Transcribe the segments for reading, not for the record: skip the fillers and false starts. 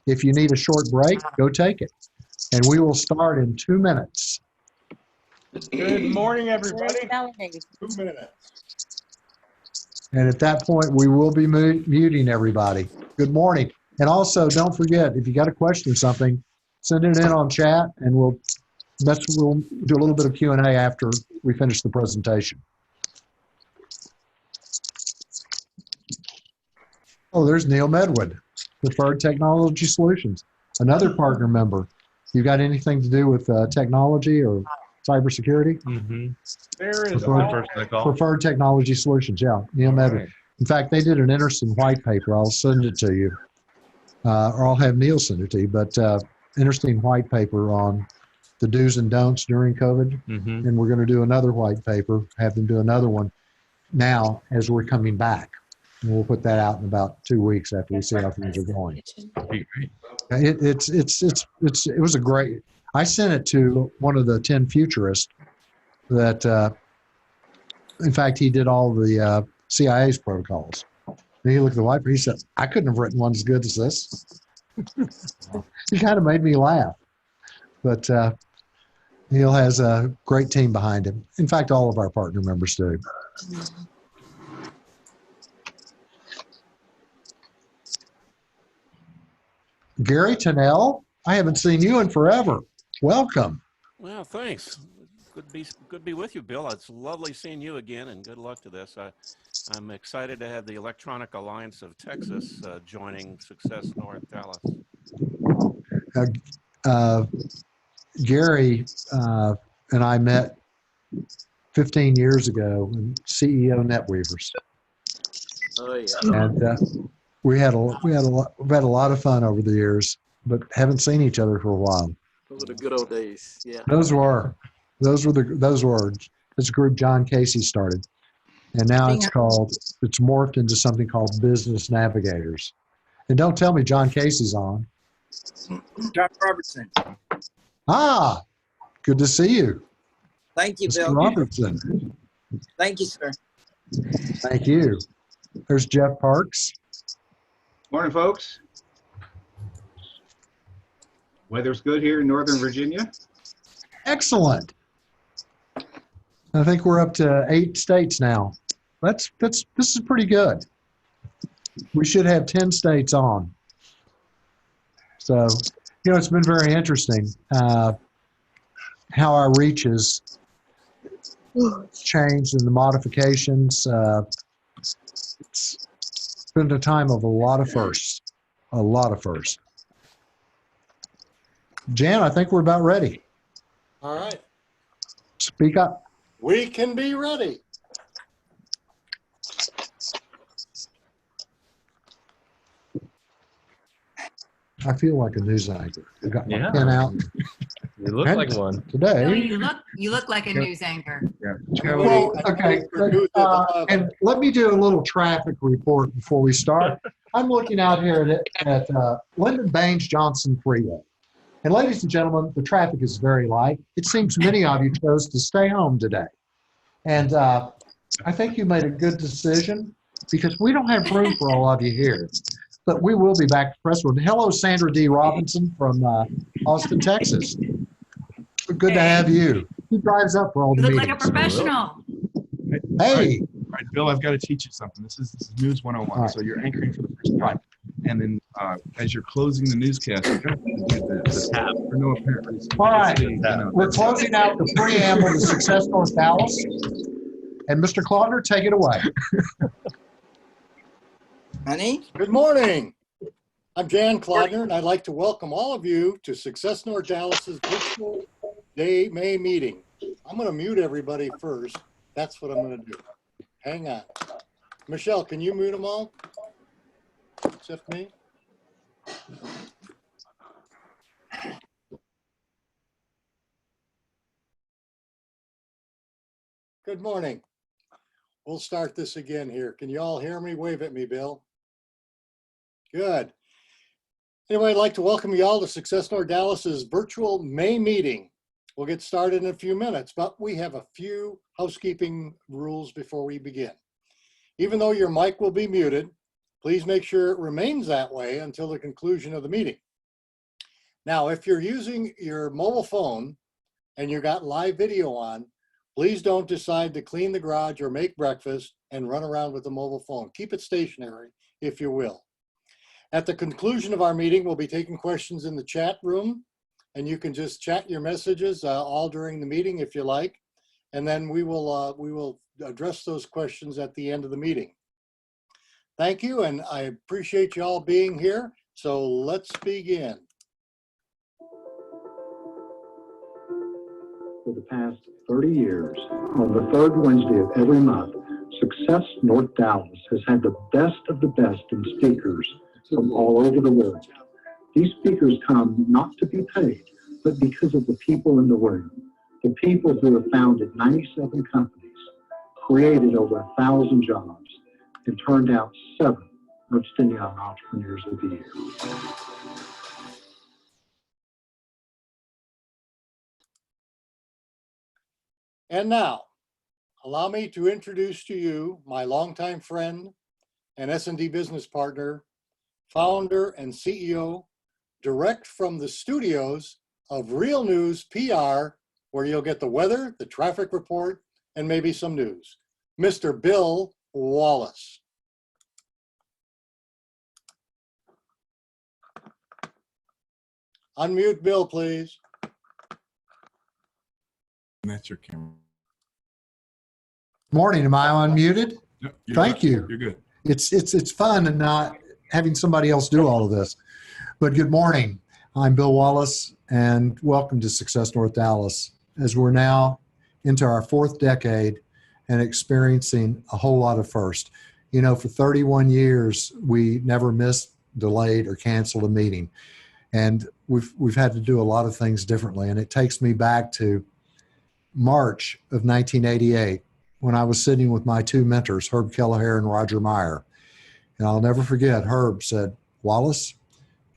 If you need a short break, go take it. And we will start in 2 minutes. Good morning, everybody. 2 minutes. And at that point, we will be muting everybody. Good morning. And also, don't forget, if you got a question or something, send it in on chat, and we'll do a little bit of Q&A after we finish the presentation. Oh, there's Neil Medwood, Preferred Technology Solutions, another partner member. You got anything to do with technology or cybersecurity? Mm-hmm. There is Preferred Technology Solutions, yeah, Neil Medwood. Right. In fact, they did an interesting white paper. I'll send it to you, or I'll have Neil send it to you, but interesting white paper on the do's and don'ts during COVID. Mm-hmm. And we're going to do another white paper, have them do another one now as we're coming back. And we'll put that out in about 2 weeks after we see how things are going. Be great. It was a great, I sent it to one of the 10 futurists that, in fact, he did all the CIA's protocols. And he looked at the white paper, he said, I couldn't have written one as good as this. He kind of made me laugh. But Neil has a great team behind him. In fact, all of our partner members do. Gary Tennell, I haven't seen you in forever. Welcome. Well, thanks. Good to be with you, Bill. It's lovely seeing you again, and good luck to this. I'm excited to have the Electronic Alliance of Texas joining Success North Dallas. Gary and I met 15 years ago when CEO NetWeavers. Oh, yeah. And we've had a lot of fun over the years, but haven't seen each other for a while. Those were the good old days. Yeah. Those were it's a group John Casey started, and now it's morphed into something called Business Navigators. And don't tell me John Casey's on. John Robertson. Ah, good to see you. Thank you, Mr. Bill. Robertson. Thank you, sir. Thank you. There's Jeff Parks. Morning, folks. Weather's good here in Northern Virginia. Excellent. I think we're up to 8 states now. This is pretty good. We should have 10 states on. So, it's been very interesting how our reach has changed and the modifications. It's been a time of a lot of firsts. Jan, I think we're about ready. All right. Speak up. We can be ready. I feel like a news anchor. I got my Yeah. pen out. You look like one. Today. No, you look like a news anchor. Well, okay. And let me do a little traffic report before we start. I'm looking out here at Lyndon Baines Johnson Freeway. And ladies and gentlemen, the traffic is very light. It seems many of you chose to stay home today. And I think you made a good decision because we don't have room for all of you here. But we will be back to press room. Hello, Sandra D. Robinson from Austin, Texas. Good to have you. Who drives up for all the You look meetings? like a professional. Hey. All right, Bill, I've got to teach you something. This is News 101. Right. So you're anchoring for the first time. And then as you're closing the newscast, you're going to do the tab for no apparent reason. All right. We're closing out the preamble to Success North Dallas. And Mr. Klaudner, take it away. Honey? Good morning. I'm Jan Klaudner, and I'd like to welcome all of you to Success North Dallas's virtual May meeting. I'm going to mute everybody first. That's what I'm going to do. Hang on. Michelle, can you mute them all? Except me? Good morning. We'll start this again here. Can you all hear me? Wave at me, Bill. Good. Anyway, I'd like to welcome you all to Success North Dallas's virtual May meeting. We'll get started in a few minutes, but we have a few housekeeping rules before we begin. Even though your mic will be muted, please make sure it remains that way until the conclusion of the meeting. Now, if you're using your mobile phone and you got live video on, please don't decide to clean the garage or make breakfast and run around with the mobile phone. Keep it stationary, if you will. At the conclusion of our meeting, we'll be taking questions in the chat room, and you can just chat your messages all during the meeting if you like, and then we will address those questions at the end of the meeting. Thank you, and I appreciate you all being here. So let's begin. For the past 30 years, on the third Wednesday of every month, Success North Dallas has had the best of the best in speakers from all over the world. These speakers come not to be paid, but because of the people in the room, the people who have founded 97 companies, created over 1,000 jobs, and turned out 7 Outstanding Entrepreneurs of the Year. And now, allow me to introduce to you my longtime friend and SND business partner, founder and CEO, direct from the studios of Real News PR, where you'll get the weather, the traffic report, and maybe some news, Mr. Bill Wallace. Unmute Bill, please. That's your camera. Morning, am I unmuted? No, you're Thank good. you. You're good. It's fun and not having somebody else do all of this. But good morning. I'm Bill Wallace, and welcome to Success North Dallas, as we're now into our 4th decade and experiencing a whole lot of firsts. You know, for 31 years, we never missed, delayed, or canceled a meeting. And we've had to do a lot of things differently. And it takes me back to March of 1988, when I was sitting with my 2 mentors, Herb Kelleher and Roger Meyer. And I'll never forget, Herb said, Wallace,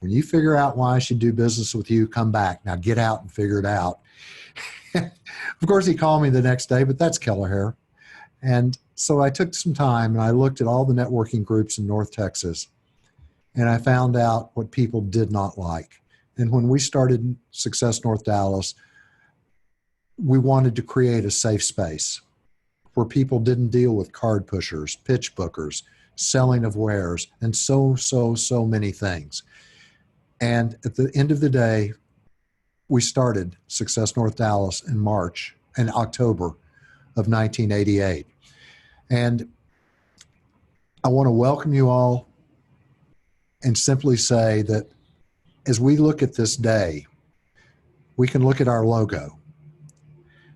when you figure out why I should do business with you, come back. Now get out and figure it out. Of course, he called me the next day, but that's Kelleher. And so I took some time and I looked at all the networking groups in North Texas, and I found out what people did not like. And when we started Success North Dallas, we wanted to create a safe space where people didn't deal with card pushers, pitch bookers, selling of wares, and so many things. And at the end of the day, we started Success North Dallas in October of 1988. And I want to welcome you all and simply say that as we look at this day, we can look at our logo.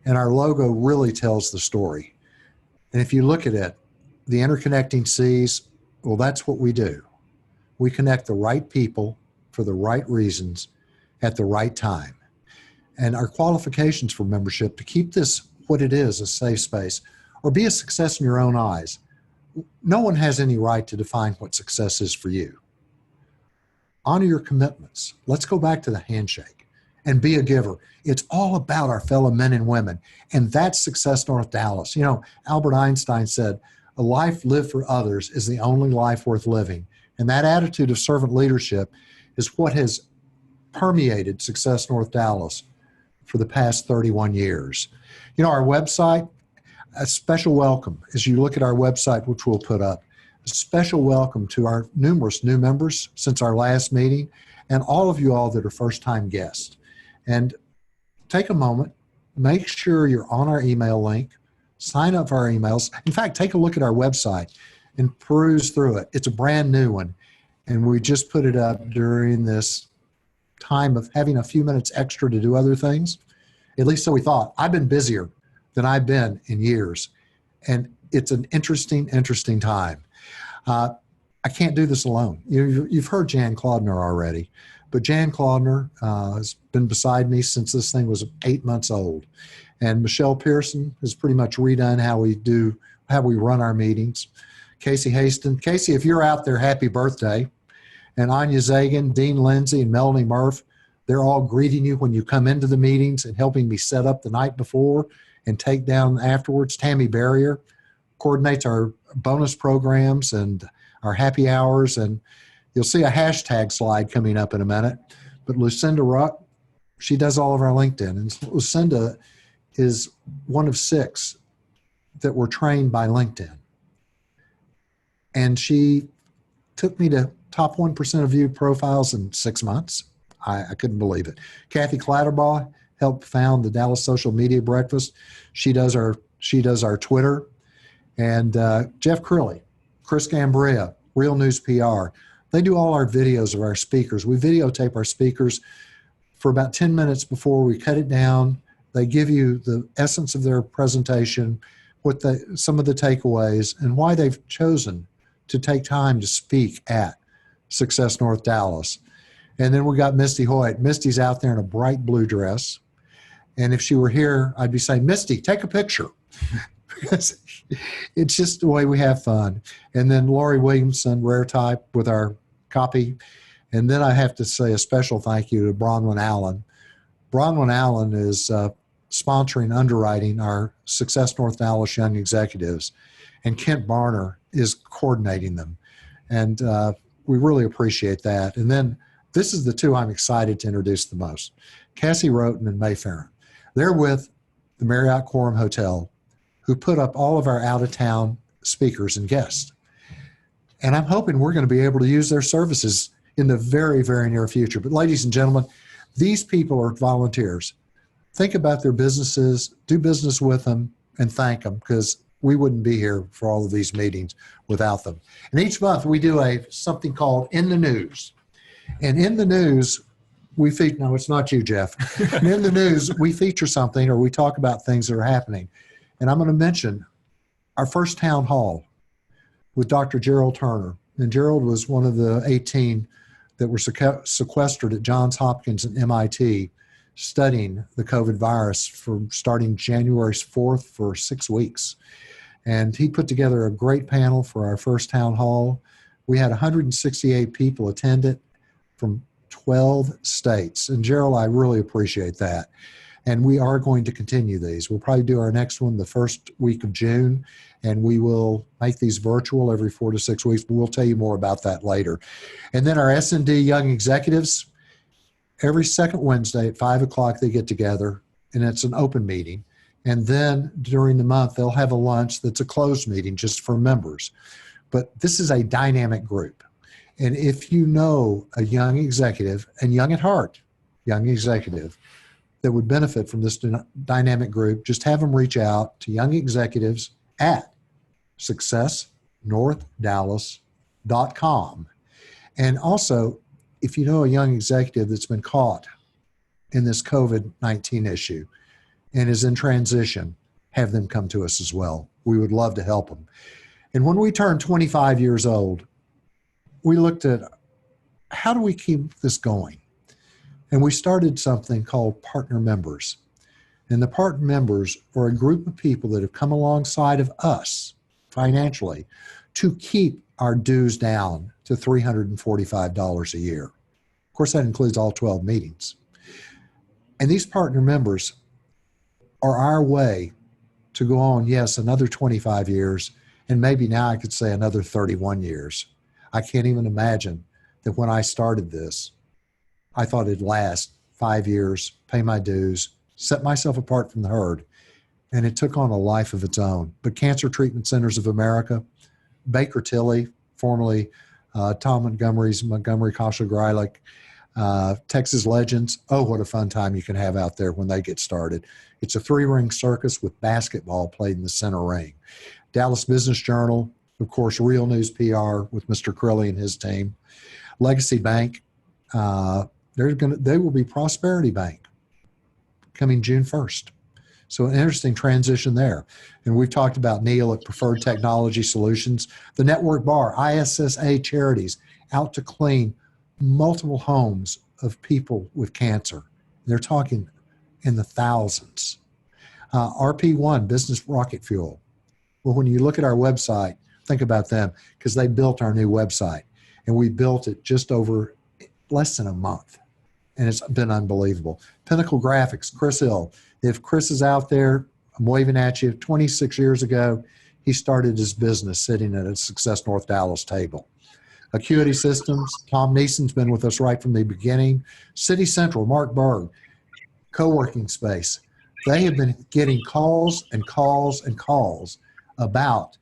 And our logo really tells the story. And if you look at it, the interconnecting C's, well, that's what we do. We connect the right people for the right reasons at the right time. And our qualifications for membership to keep this what it is, a safe space, or be a success in your own eyes. No one has any right to define what success is for you. Honor your commitments. Let's go back to the handshake and be a giver. It's all about our fellow men and women. And that's Success North Dallas. You know, Albert Einstein said, a life lived for others is the only life worth living. And that attitude of servant leadership is what has permeated Success North Dallas for the past 31 years. You know, our website, a special welcome as you look at our website, which we'll put up. A special welcome to our numerous new members since our last meeting, and all of you all that are first-time guests. And take a moment, make sure you're on our email link, sign up for our emails. In fact, take a look at our website and peruse through it. It's a brand new one, and we just put it up during this time of having a few minutes extra to do other things. At least so we thought. I've been busier than I've been in years, and it's an interesting time. I can't do this alone. You've heard Jan Claudner already, but Jan Claudner has been beside me since this thing was 8 months old. And Michelle Pearson has pretty much redone how we run our meetings. Casey Haston. Casey, if you're out there, happy birthday. And Anya Zagan, Dean Lindsay, and Melanie Murph, they're all greeting you when you come into the meetings and helping me set up the night before and take down afterwards. Tammy Barrier coordinates our bonus programs and our happy hours, and you'll see a hashtag slide coming up in a minute. but Lucinda Ruck, she does all of our LinkedIn. And Lucinda is one of 6 that were trained by LinkedIn. And she took me to top 1% of viewed profiles in 6 months. I couldn't believe it. Kathy Clatterbaugh helped found the Dallas Social Media Breakfast. She does our Twitter. And Jeff Crilly, Chris Gambria, Real News PR. They do all our videos of our speakers. We videotape our speakers for about 10 minutes before we cut it down. They give you the essence of their presentation, some of the takeaways, and why they've chosen to take time to speak at Success North Dallas. And then we got Misty Hoyt. Misty's out there in a bright blue dress. And if she were here, I'd be saying, Misty, take a picture. Because it's just the way we have fun. And then Lori Williamson, Rare Type, with our copy. And then I have to say a special thank you to Bronwyn Allen. Bronwyn Allen is sponsoring underwriting our Success North Dallas Young Executives. And Kent Barner is coordinating them. And we really appreciate that. And then this is the 2 I'm excited to introduce the most. Cassie Roten and May Farron. They're with the Marriott Quorum Hotel, who put up all of our out-of-town speakers and guests. And I'm hoping we're going to be able to use their services in the very, very near future. But ladies and gentlemen, these people are volunteers. Think about their businesses, do business with them, and thank them, because we wouldn't be here for all of these meetings without them. And each month we do something called In the News. And in the news, we feature, no, it's not you, Jeff. And in the news, we feature something or we talk about things that are happening. And I'm going to mention our first town hall with Dr. Gerald Turner. And Gerald was one of the 18 that were sequestered at Johns Hopkins and MIT studying the COVID virus from starting January 4th for 6 weeks. And he put together a great panel for our first town hall. We had 168 people attend it from 12 states. And Gerald, I really appreciate that. And we are going to continue these. We'll probably do our next one the first week of June, and we will make these virtual every 4 to 6 weeks, but we'll tell you more about that later. And then our SND Young Executives, every second Wednesday at 5 o'clock, they get together, and it's an open meeting. And then during the month, they'll have a lunch that's a closed meeting just for members. But this is a dynamic group. And if you know a young executive, and young at heart, young executive, that would benefit from this dynamic group, just have them reach out to young executives at successnorthdallas.com. And also, if you know a young executive that's been caught in this COVID-19 issue and is in transition, have them come to us as well. We would love to help them. And when we turned 25 years old, we looked at how do we keep this going? And we started something called Partner Members. And the partner members are a group of people that have come alongside of us financially to keep our dues down to $345 a year. Of course, that includes all 12 meetings. And these partner members are our way to go on, yes, another 25 years, and maybe now I could say another 31 years. I can't even imagine that when I started this, I thought it'd last 5 years, pay my dues, set myself apart from the herd, and it took on a life of its own. But Cancer Treatment Centers of America, Baker Tilly, formerly Tom Montgomery's Montgomery Kasha Greilich, Texas Legends. Oh, what a fun time you can have out there when they get started. It's a 3-ring circus with basketball played in the center ring. Dallas Business Journal, of course, Real News PR with Mr. Crilly and his team. Legacy Bank, they will be Prosperity Bank coming June 1st. So an interesting transition there. And we've talked about Neil at Preferred Technology Solutions, the Network Bar, ISSA Charities, out to clean multiple homes of people with cancer. They're talking in the thousands. RP1, Business Rocket Fuel. Well, when you look at our website, think about them, because they built our new website. And we built it just over less than a month. And it's been unbelievable. Pinnacle Graphics, Chris Hill. If Chris is out there, I'm waving at you. 26 years ago, he started his business sitting at a Success North Dallas table. Acuity Systems, Tom Neeson's been with us right from the beginning. City Central, Mark Berg, co-working space. They have been getting calls and calls and calls about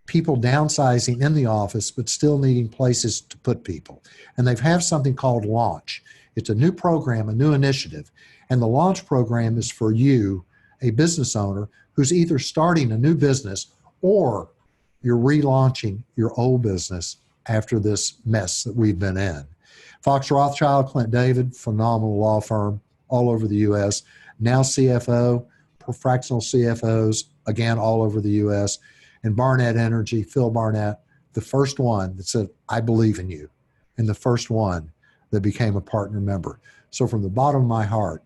people downsizing in the office, but still needing places to put people. And they've have something called Launch. It's a new program, a new initiative. And the Launch program is for you, a business owner, who's either starting a new business or you're relaunching your old business after this mess that we've been in. Fox Rothschild, Clint David, phenomenal law firm all over the U.S. Now CFO, fractional CFOs, again, all over the U.S. And Barnett Energy, Phil Barnett, the first one that said, I believe in you, and the first one that became a partner member. So from the bottom of my heart,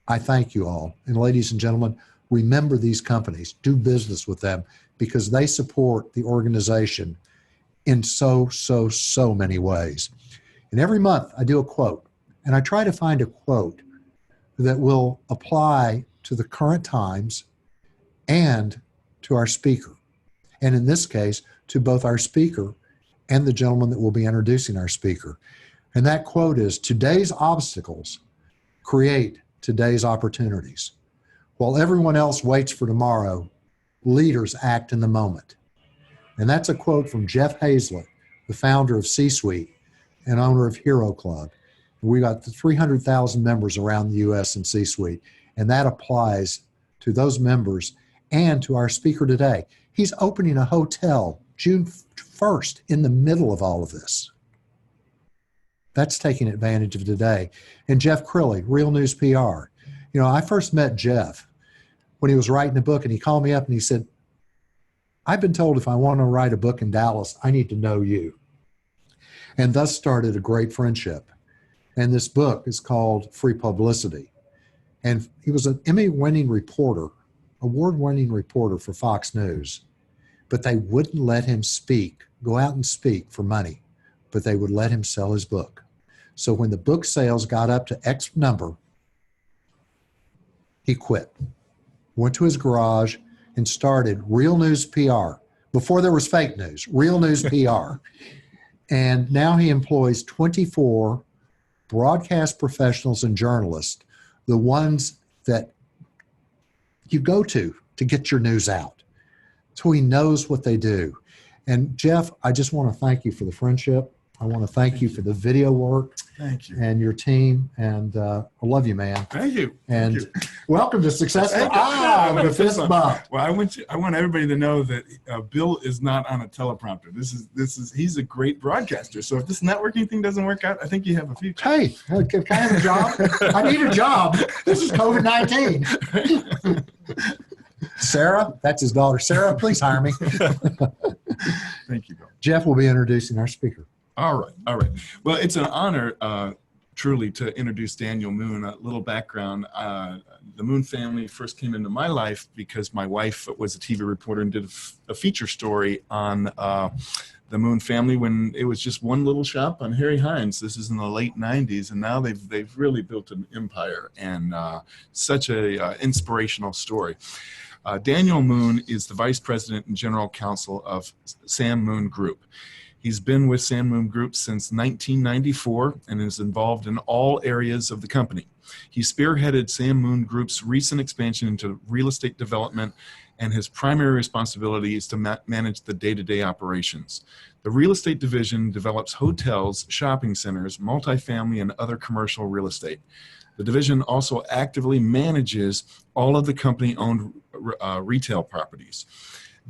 I thank you all. And ladies and gentlemen, remember these companies, do business with them, because they support the organization in so many ways. And every month I do a quote, and I try to find a quote that will apply to the current times and to our speaker. And in this case, to both our speaker and the gentleman that will be introducing our speaker. And that quote is, today's obstacles create today's opportunities. While everyone else waits for tomorrow, leaders act in the moment. And that's a quote from Jeff Hazlett, the founder of C-Suite and owner of Hero Club. We got 300,000 members around the U.S. in C-Suite, and that applies to those members and to our speaker today. He's opening a hotel June 1st in the middle of all of this. That's taking advantage of today. And Jeff Crilly, Real News PR. You know, I first met Jeff when he was writing a book, and he called me up and he said, I've been told if I want to write a book in Dallas, I need to know you. And thus started a great friendship. And this book is called Free Publicity. And he was an Emmy-winning reporter, award-winning reporter for Fox News. But they wouldn't let him speak, go out and speak for money, but they would let him sell his book. So when the book sales got up to X number, he quit, went to his garage and started Real News PR. Before there was fake news, Real News PR. And now he employs 24 broadcast professionals and journalists, the ones that you go to get your news out. So he knows what they do. And Jeff, I just want to thank you for the friendship. I want to thank you for the video work. Thank you. And your team. And I love you, man. Thank you. And Thank you. welcome to Successful. With a fist bump. Well, I want everybody to know that Bill is not on a teleprompter. He's a great broadcaster. So if this networking thing doesn't work out, I think you have a future. Hey, can I have a job? I need a job. This is COVID-19. Sarah, that's his daughter. Sarah, please hire me. Thank you, Bill. Jeff will be introducing our speaker. All right. Well, it's an honor, truly, to introduce Daniel Moon. A little background. The Moon family first came into my life because my wife was a TV reporter and did a feature story on the Moon family when it was just one little shop on Harry Hines. This is in the late 90s, and now they've really built an empire, and such a inspirational story. Daniel Moon is the Vice President and General Counsel of Sam Moon Group. He's been with Sam Moon Group since 1994 and is involved in all areas of the company. He spearheaded Sam Moon Group's recent expansion into real estate development, and his primary responsibility is to manage the day-to-day operations. The real estate division develops hotels, shopping centers, multifamily, and other commercial real estate. The division also actively manages all of the company-owned retail properties.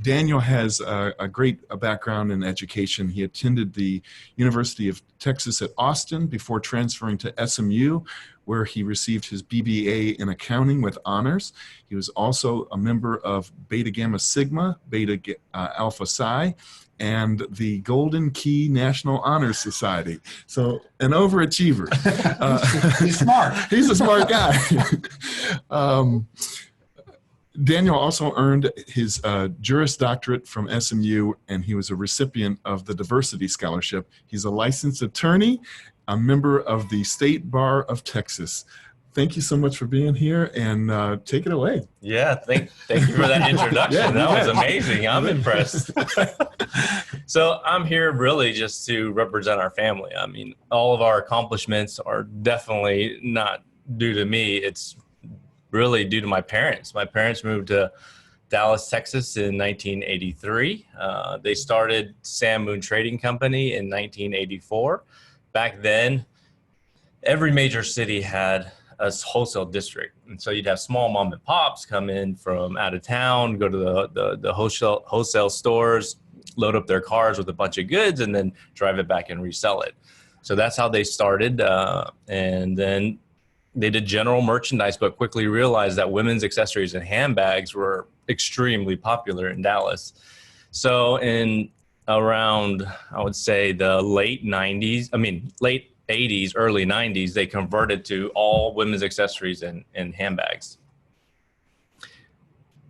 Daniel has a great background in education. He attended the University of Texas at Austin before transferring to SMU, where he received his BBA in accounting with honors. He was also a member of Beta Gamma Sigma, Beta Alpha Psi, and the Golden Key National Honor Society. So an overachiever. He's smart. He's a smart guy. Daniel also earned his Juris Doctorate from SMU, and he was a recipient of the Diversity Scholarship. He's a licensed attorney, a member of the State Bar of Texas. thank you so much for being here, and take it away. Yeah, thank you for that introduction. Yeah, that you was bet. amazing. I'm impressed. So I'm here really just to represent our family. I mean, all of our accomplishments are definitely not due to me. It's really due to my parents. My parents moved to Dallas, Texas in 1983. They started Sam Moon Trading Company in 1984. Back then, every major city had a wholesale district. And so you'd have small mom and pops come in from out of town, go to the wholesale stores, load up their cars with a bunch of goods, and then drive it back and resell it. So that's how they started. And then they did general merchandise, but quickly realized that women's accessories and handbags were extremely popular in Dallas. So in around, I would say the late 80s, early 90s, they converted to all women's accessories and handbags.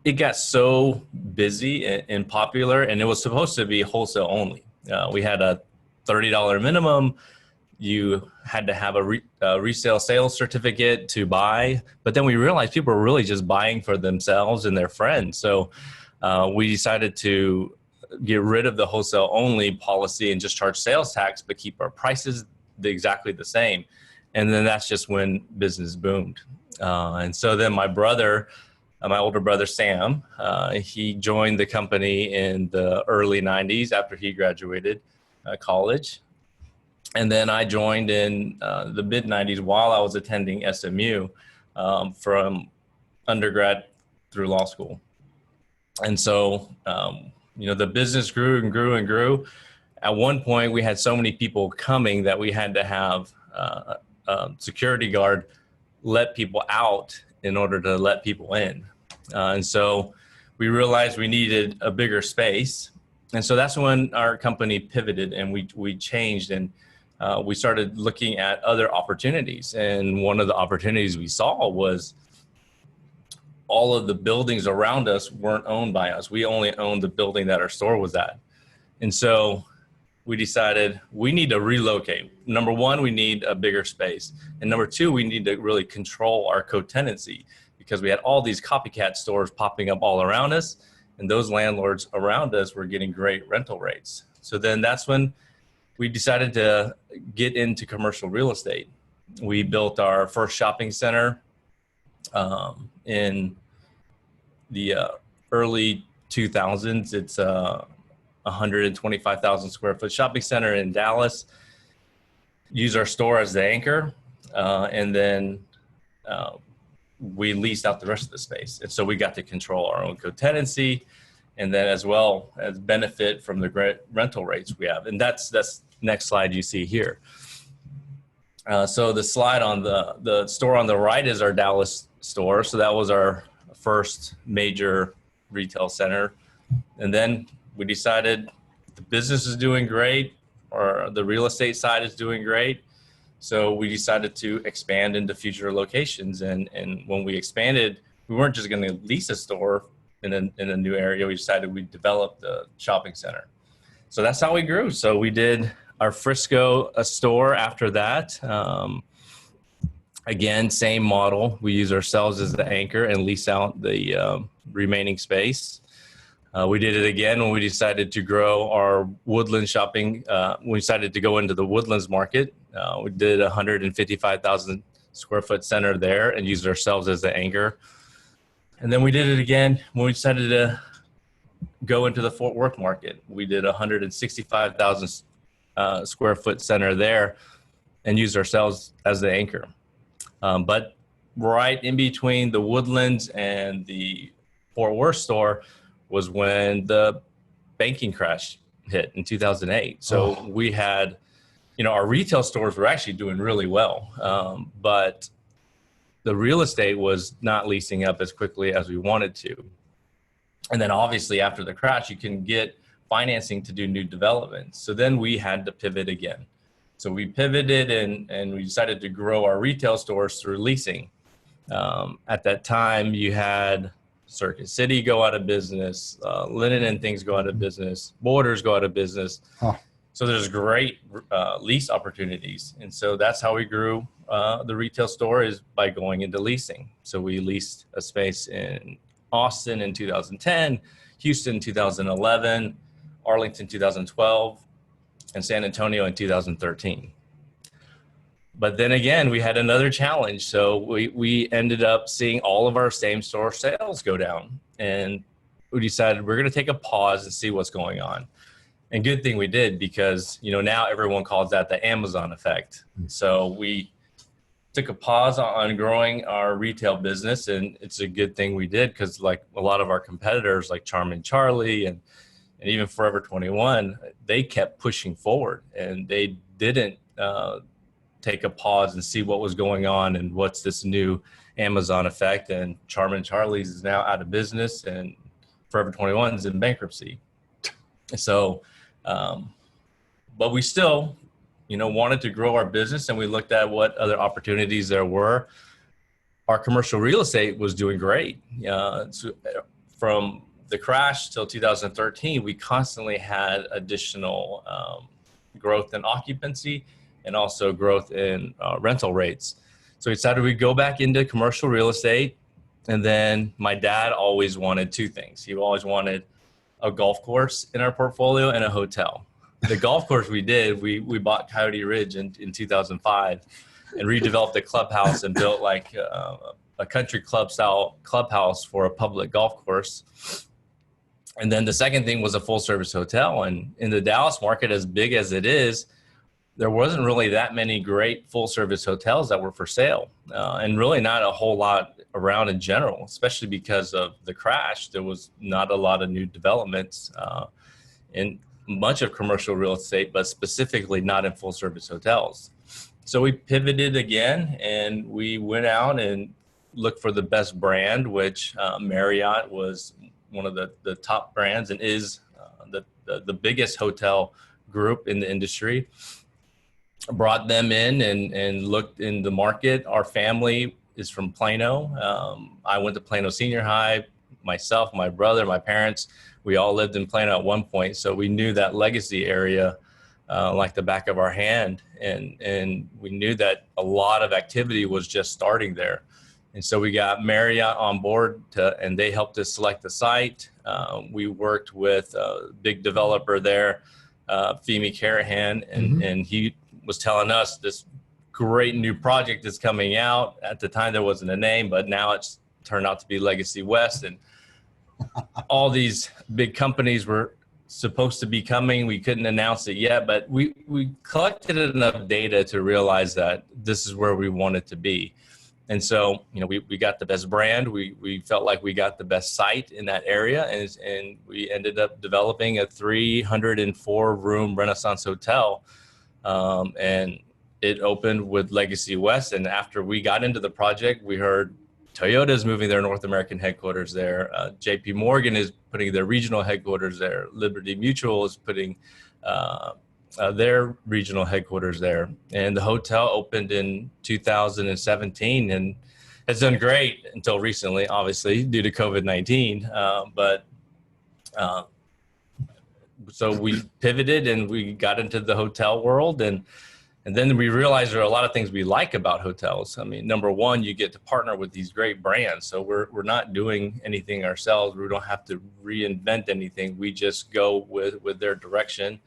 It got so busy and popular, and it was supposed to be wholesale only. We had a $30 minimum. You had to have a resale sales certificate to buy, but then we realized people were really just buying for themselves and their friends. So we decided to get rid of the wholesale only policy and just charge sales tax, but keep our prices exactly the same. And then that's just when business boomed. And so then my brother, my older brother, Sam, he joined the company in the early 90s after he graduated college. And then I joined in the mid 90s while I was attending SMU from undergrad through law school. And so, the business grew and grew and grew. At one point, we had so many people coming that we had to have a security guard let people out in order to let people in. And so we realized we needed a bigger space. And so that's when our company pivoted and we changed, and we started looking at other opportunities. And one of the opportunities we saw was all of the buildings around us weren't owned by us. We only owned the building that our store was at. And so we decided we need to relocate. Number one, we need a bigger space. And number two, we need to really control our co-tenancy, because we had all these copycat stores popping up all around us, and those landlords around us were getting great rental rates. So then that's when we decided to get into commercial real estate. We built our first shopping center in the early 2000s. It's a 125,000 square foot shopping center in Dallas. Use our store as the anchor, and then we leased out the rest of the space. And so we got to control our own co-tenancy, and then as well as benefit from the great rental rates we have. And that's next slide you see here. So the slide on the store on the right is our Dallas store. So that was our first major retail center. And then we decided the business is doing great, or the real estate side is doing great. So we decided to expand into future locations. And when we expanded, we weren't just going to lease a store in a new area. We decided we'd develop the shopping center. So that's how we grew. So we did our Frisco store after that. Again, same model. We use ourselves as the anchor and lease out the remaining space. We did it again when we decided to grow our Woodland shopping. We decided to go into the Woodlands market. We did a 155,000 square foot center there and used ourselves as the anchor. And then we did it again when we decided to go into the Fort Worth market. We did a 165,000 square foot center there and used ourselves as the anchor. But right in between the Woodlands and the Fort Worth store was when the banking crash hit in 2008. So we had, our retail stores were actually doing really well, but the real estate was not leasing up as quickly as we wanted to. And then obviously after the crash, you can get financing to do new developments. So then we had to pivot again. So we pivoted and we decided to grow our retail stores through leasing. At that time, you had Circuit City go out of business, Linen and Things go out of business, Borders go out of business. So there's great lease opportunities. And so that's how we grew the retail store is by going into leasing. So we leased a space in Austin in 2010, Houston 2011, Arlington 2012, and San Antonio in 2013. But then again, we had another challenge. So we ended up seeing all of our same store sales go down. And we decided we're going to take a pause and see what's going on. And good thing we did, because, you know, now everyone calls that the Amazon effect. So we took a pause on growing our retail business, and it's a good thing we did, because like a lot of our competitors like Charmin Charlie and even Forever 21, they kept pushing forward, and they didn't take a pause and see what was going on and what's this new Amazon effect. And Charmin Charlie's is now out of business, and Forever 21 is in bankruptcy. So, but we still, you know, wanted to grow our business, and we looked at what other opportunities there were. Our commercial real estate was doing great. So from the crash till 2013, we constantly had additional growth in occupancy and also growth in rental rates. So we decided we'd go back into commercial real estate. And then my dad always wanted two things. He always wanted a golf course in our portfolio and a hotel. The golf course we did, we bought Coyote Ridge in 2005 and redeveloped the clubhouse and built like a country club style clubhouse for a public golf course. And then the second thing was a full service hotel. And in the Dallas market, as big as it is, there wasn't really that many great full service hotels that were for sale, and really not a whole lot around in general, especially because of the crash. There was not a lot of new developments in much of commercial real estate, but specifically not in full service hotels. So we pivoted again, and we went out and looked for the best brand, which Marriott was one of the top brands and is the biggest hotel group in the industry. Brought them in and looked in the market. Our family is from Plano. I went to Plano Senior High. Myself, my brother, my parents, we all lived in Plano at one point. So we knew that legacy area like the back of our hand. And we knew that a lot of activity was just starting there. And so we got Marriott on board and they helped us select the site. We worked with a big developer there, Femi Carahan, and he was telling us this great new project is coming out. At the time, there wasn't a name, but now it's turned out to be Legacy West. And all these big companies were supposed to be coming. We couldn't announce it yet, but we collected enough data to realize that this is where we wanted to be. And so, you know, we got the best brand. We felt like we got the best site in that area. And we ended up developing a 304-room Renaissance hotel. And it opened with Legacy West. And after we got into the project, we heard Toyota is moving their North American headquarters there. JP Morgan is putting their regional headquarters there. Liberty Mutual is putting their regional headquarters there. And the hotel opened in 2017 and has done great until recently, obviously, due to COVID-19. So we pivoted and we got into the hotel world, and then we realized there are a lot of things we like about hotels. I mean, number one, you get to partner with these great brands. So we're not doing anything ourselves. We don't have to reinvent anything. We just go with their direction.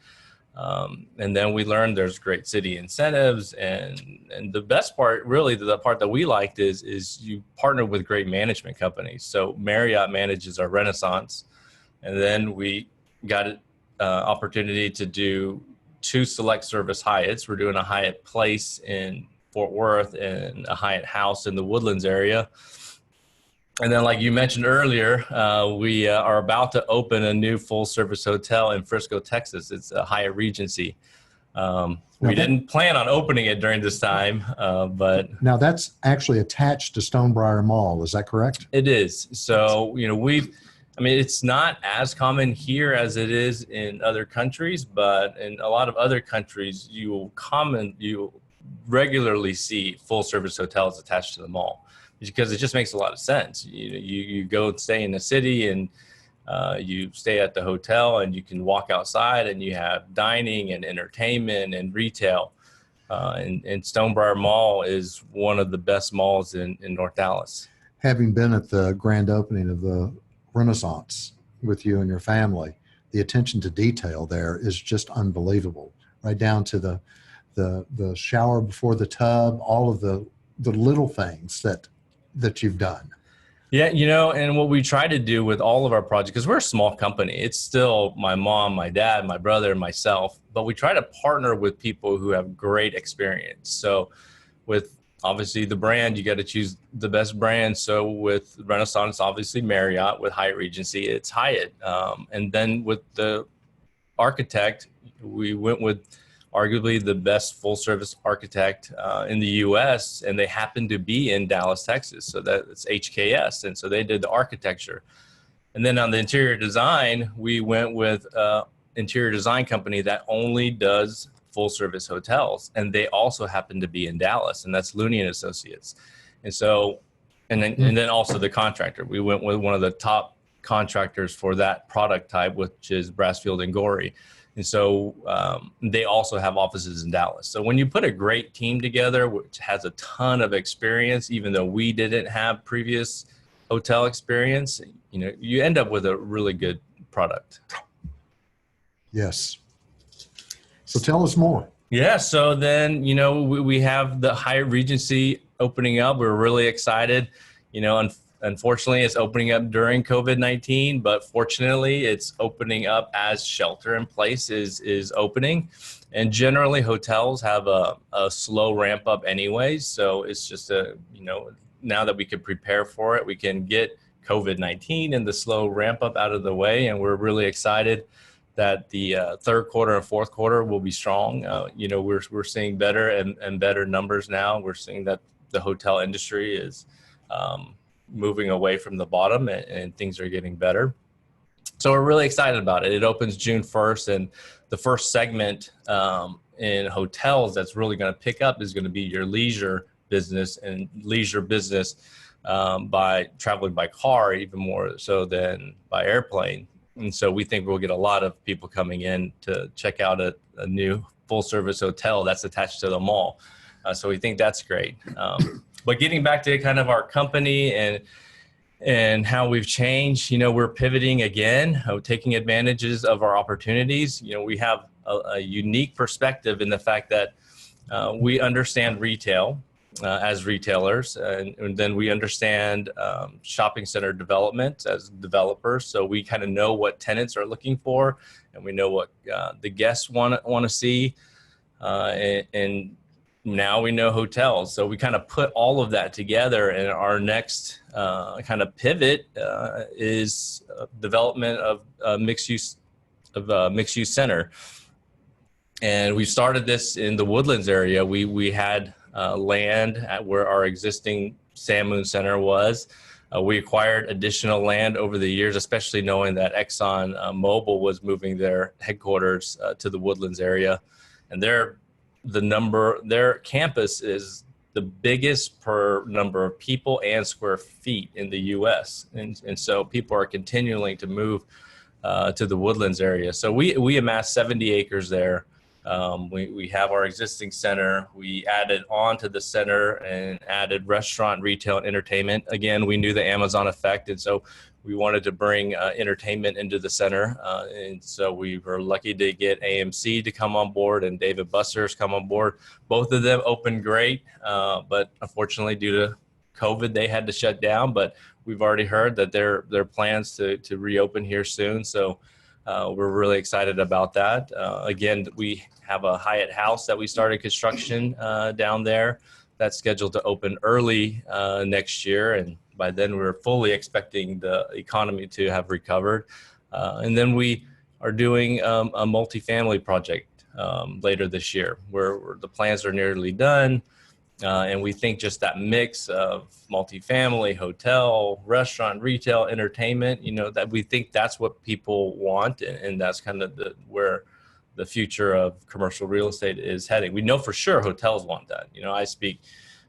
And then we learned there's great city incentives, and the best part, really, the part that we liked is you partner with great management companies. So Marriott manages our Renaissance, and then we got an opportunity to do 2 select service Hyatts. We're doing a Hyatt Place in Fort Worth and a Hyatt House in the Woodlands area. And then, like you mentioned earlier, we are about to open a new full-service hotel in Frisco, Texas. It's a Hyatt Regency. We didn't plan on opening it during this time, but... Now, that's actually attached to Stonebriar Mall. Is that correct? It is. So, you know, it's not as common here as it is in other countries, but in a lot of other countries, you regularly see full-service hotels attached to the mall, because it just makes a lot of sense. You go and stay in the city, and you stay at the hotel, and you can walk outside, and you have dining and entertainment and retail. And Stonebriar Mall is one of the best malls in North Dallas. Having been at the grand opening of the Renaissance with you and your family, the attention to detail there is just unbelievable, right down to the shower before the tub, all of the little things that you've done. Yeah, you know, and what we try to do with all of our projects, because we're a small company, it's still my mom, my dad, my brother, and myself, but we try to partner with people who have great experience. So with obviously the brand, you got to choose the best brand. So with Renaissance, obviously Marriott. With Hyatt Regency, it's Hyatt. And then with the architect, we went with arguably the best full service architect in the US, and they happen to be in Dallas, Texas. So that's HKS. And so they did the architecture. And then on the interior design, we went with interior design company that only does full service hotels. And they also happen to be in Dallas, and that's Looney and Associates. And so, and then also the contractor, we went with one of the top contractors for that product type, which is Brassfield and Gorey. And so they also have offices in Dallas. So when you put a great team together, which has a ton of experience, even though we didn't have previous hotel experience, you know, you end up with a really good product. Yes. So tell us more. Yeah. So then, you know, we have the Hyatt Regency opening up. We're really excited. You know, unfortunately, it's opening up during COVID-19, but fortunately, it's opening up as shelter in place is opening. And generally, hotels have a slow ramp up anyways. So it's just you know, now that we can prepare for it, we can get COVID-19 and the slow ramp up out of the way. And we're really excited that the third quarter and fourth quarter will be strong. You know, we're seeing better and better numbers now. We're seeing that the hotel industry is moving away from the bottom, and things are getting better. So we're really excited about it. It opens June 1st, and the first segment in hotels that's really going to pick up is going to be your leisure business, and leisure business by traveling by car even more so than by airplane. And so we think we'll get a lot of people coming in to check out a new full service hotel that's attached to the mall. So we think that's great. But getting back to kind of our company and how we've changed, you know, we're pivoting again, taking advantages of our opportunities. You know, we have a unique perspective in the fact that we understand retail as retailers, and then we understand shopping center development as developers. So we kind of know what tenants are looking for, and we know what the guests want to see, and now we know hotels. So we kind of put all of that together, and our next kind of pivot is development of mixed use center. And we started this in the Woodlands area. We had land at where our existing Sand Moon Center was. We acquired additional land over the years, especially knowing that Exxon Mobil was moving their headquarters to the Woodlands area, and their campus is the biggest per number of people and square feet in the U.S. And so people are continuing to move to the Woodlands area. So we amassed 70 acres there. We have our existing center. We added on to the center and added restaurant, retail, and entertainment. Again, we knew the Amazon effect, and so we wanted to bring entertainment into the center. And so we were lucky to get AMC to come on board and David Buster's come on board. Both of them opened great, but unfortunately due to COVID, they had to shut down. But we've already heard that their plans to reopen here soon. So we're really excited about that. Again, we have a Hyatt House that we started construction down there that's scheduled to open early next year. And by then we're fully expecting the economy to have recovered. And then we are doing a multifamily project later this year where the plans are nearly done. And we think just that mix of multifamily, hotel, restaurant, retail, entertainment, you know, that we think that's what people want. And that's kind of where the future of commercial real estate is heading. We know for sure hotels want that. You know, I speak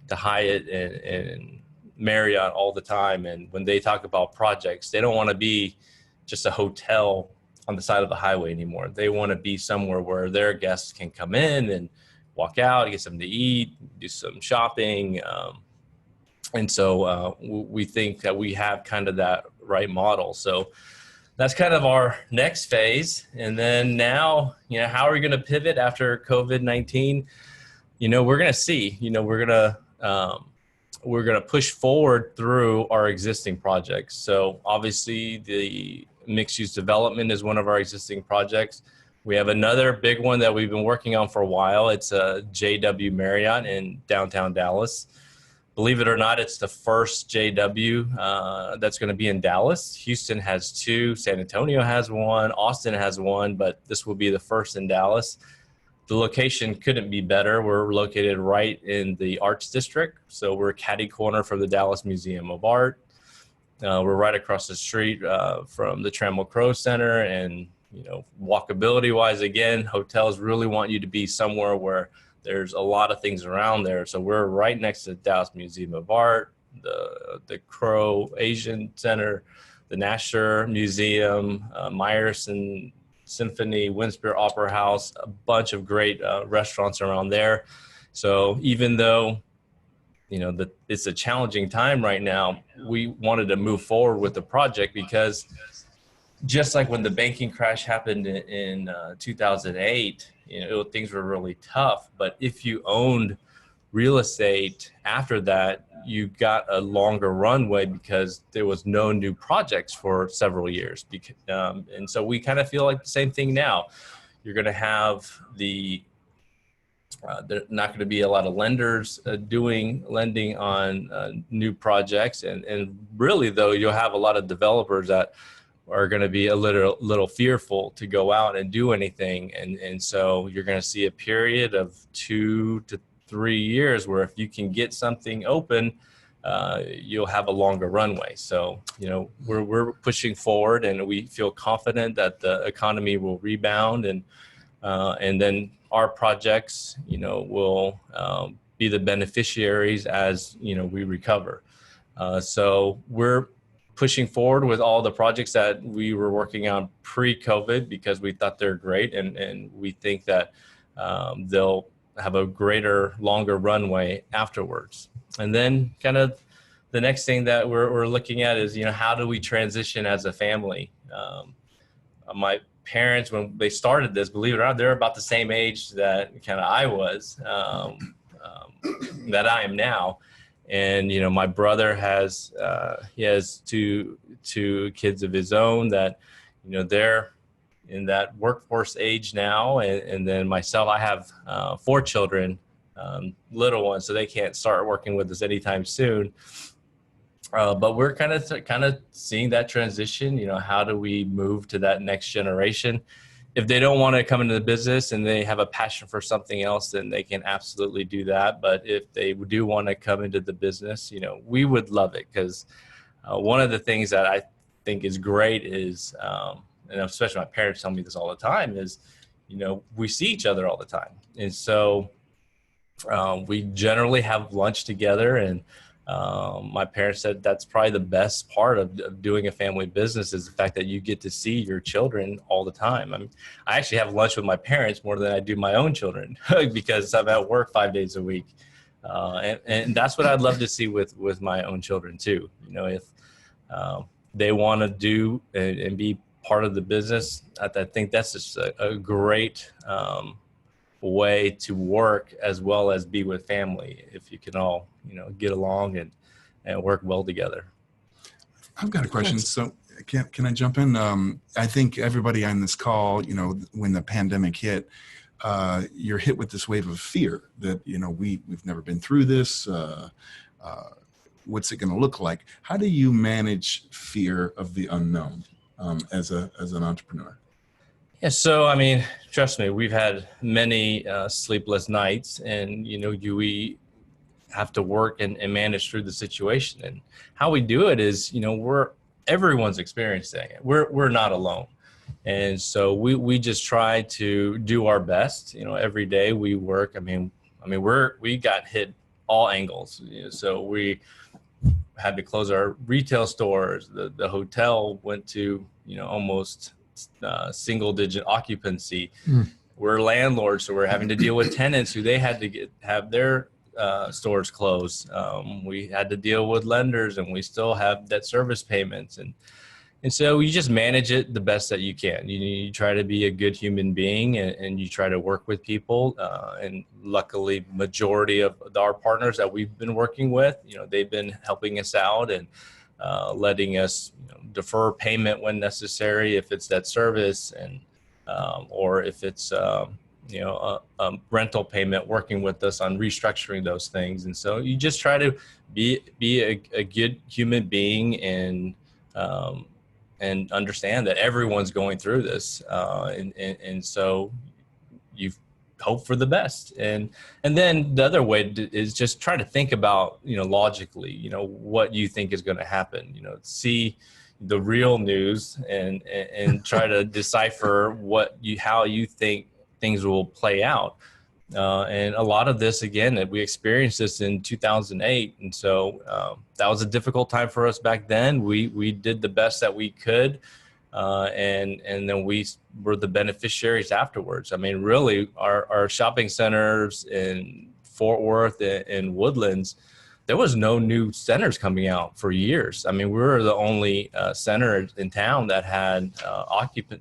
to Hyatt and Marriott all the time. And when they talk about projects, they don't want to be just a hotel on the side of the highway anymore. They want to be somewhere where their guests can come in and walk out, get something to eat, do some shopping. And so we think that we have kind of that right model. So that's kind of our next phase. And then now, how are we going to pivot after COVID-19? We're going to see, we're going to push forward through our existing projects. So obviously the mixed use development is one of our existing projects. We have another big one that we've been working on for a while. It's a JW Marriott in downtown Dallas. Believe it or not, it's the first JW that's going to be in Dallas. Houston has 2, San Antonio has 1, Austin has 1, but this will be the first in Dallas. The location couldn't be better. We're located right in the Arts District, so we're catty corner from the Dallas Museum of Art. We're right across the street from the Trammell Crow Center, and walkability wise, again, hotels really want you to be somewhere where there's a lot of things around there. So we're right next to the Dallas Museum of Art, the Crow Asian Center, the Nasher Museum, Meyerson Symphony, Winspear Opera House, a bunch of great restaurants around there. So even though it's a challenging time right now, we wanted to move forward with the project because just like when the banking crash happened in 2008, things were really tough. But if you owned real estate after that, you got a longer runway because there was no new projects for several years. And so we kind of feel like the same thing now. You're going to have there's not going to be a lot of lenders lending on new projects. And really, though, you'll have a lot of developers that are going to be a little fearful to go out and do anything. And so you're going to see a period of 2 to 3 years where if you can get something open, you'll have a longer runway. So, we're pushing forward, and we feel confident that the economy will rebound, and then our projects, will be the beneficiaries as, we recover. So we're pushing forward with all the projects that we were working on pre-COVID because we thought they're great, and we think that they'll have a longer runway afterwards. And then kind of the next thing that we're looking at is, how do we transition as a family? My parents, when they started this, believe it or not, they're about the same age that kind of I was, that I am now. And, my brother has 2 kids of his own that, they're in that workforce age now. And then myself, I have 4 children, little ones, so they can't start working with us anytime soon. But we're kind of seeing that transition. How do we move to that next generation? If they don't want to come into the business and they have a passion for something else, then they can absolutely do that. But if they do want to come into the business, we would love it, because one of the things that I think is great is, and especially my parents tell me this all the time, is, we see each other all the time. And so we generally have lunch together, and my parents said that's probably the best part of doing a family business is the fact that you get to see your children all the time. I actually have lunch with my parents more than I do my own children because I'm at work 5 days a week. And that's what I'd love to see with my own children too. If they want to do and be part of the business, I think that's just a great way to work as well as be with family, if you can all get along and work well together. I've got a question. So can I jump in? I think everybody on this call, when the pandemic hit, you're hit with this wave of fear that we've never been through this. What's it going to look like? How do you manage fear of the unknown as an entrepreneur? Yeah, so trust me, we've had many sleepless nights, and we have to work and manage through the situation. And how we do it is, everyone's experiencing it. We're not alone, and so we just try to do our best. Every day we work. We got hit all angles. So we had to close our retail stores. The hotel went to almost single digit occupancy. we're landlords, so we're having to deal with tenants who they had to have their stores closed. We had to deal with lenders, and we still have debt service payments, and so you just manage it the best that you can. You try to be a good human being, and you try to work with people. And luckily, majority of our partners that we've been working with, they've been helping us out and letting us defer payment when necessary, if it's that service, and or if it's a rental payment, working with us on restructuring those things. And so you just try to be a good human being, and understand that everyone's going through this, and so you hope for the best, and then the other way is just try to think about logically what you think is going to happen, see the real news, and try to decipher how you think things will play out. And a lot of this, again, that we experienced this in 2008. And so that was a difficult time for us back then. We did the best that we could. And then we were the beneficiaries afterwards. I mean, really, our shopping centers in Fort Worth and Woodlands, there was no new centers coming out for years. I mean, we were the only center in town that had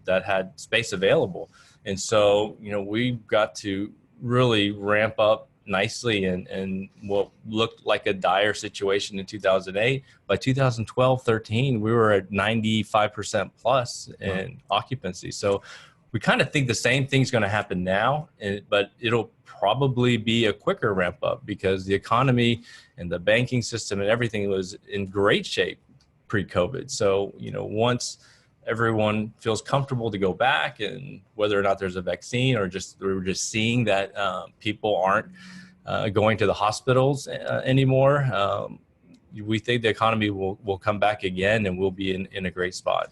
that had space available. And so, we got to really ramp up nicely and what looked like a dire situation in 2008. By 2012, 13, we were at 95% plus in occupancy. So we kind of think the same thing's going to happen now, but it'll probably be a quicker ramp up because the economy and the banking system and everything was in great shape pre-COVID. So, once everyone feels comfortable to go back, and whether or not there's a vaccine or we're just seeing that people aren't going to the hospitals anymore, we think the economy will come back again, and we'll be in a great spot.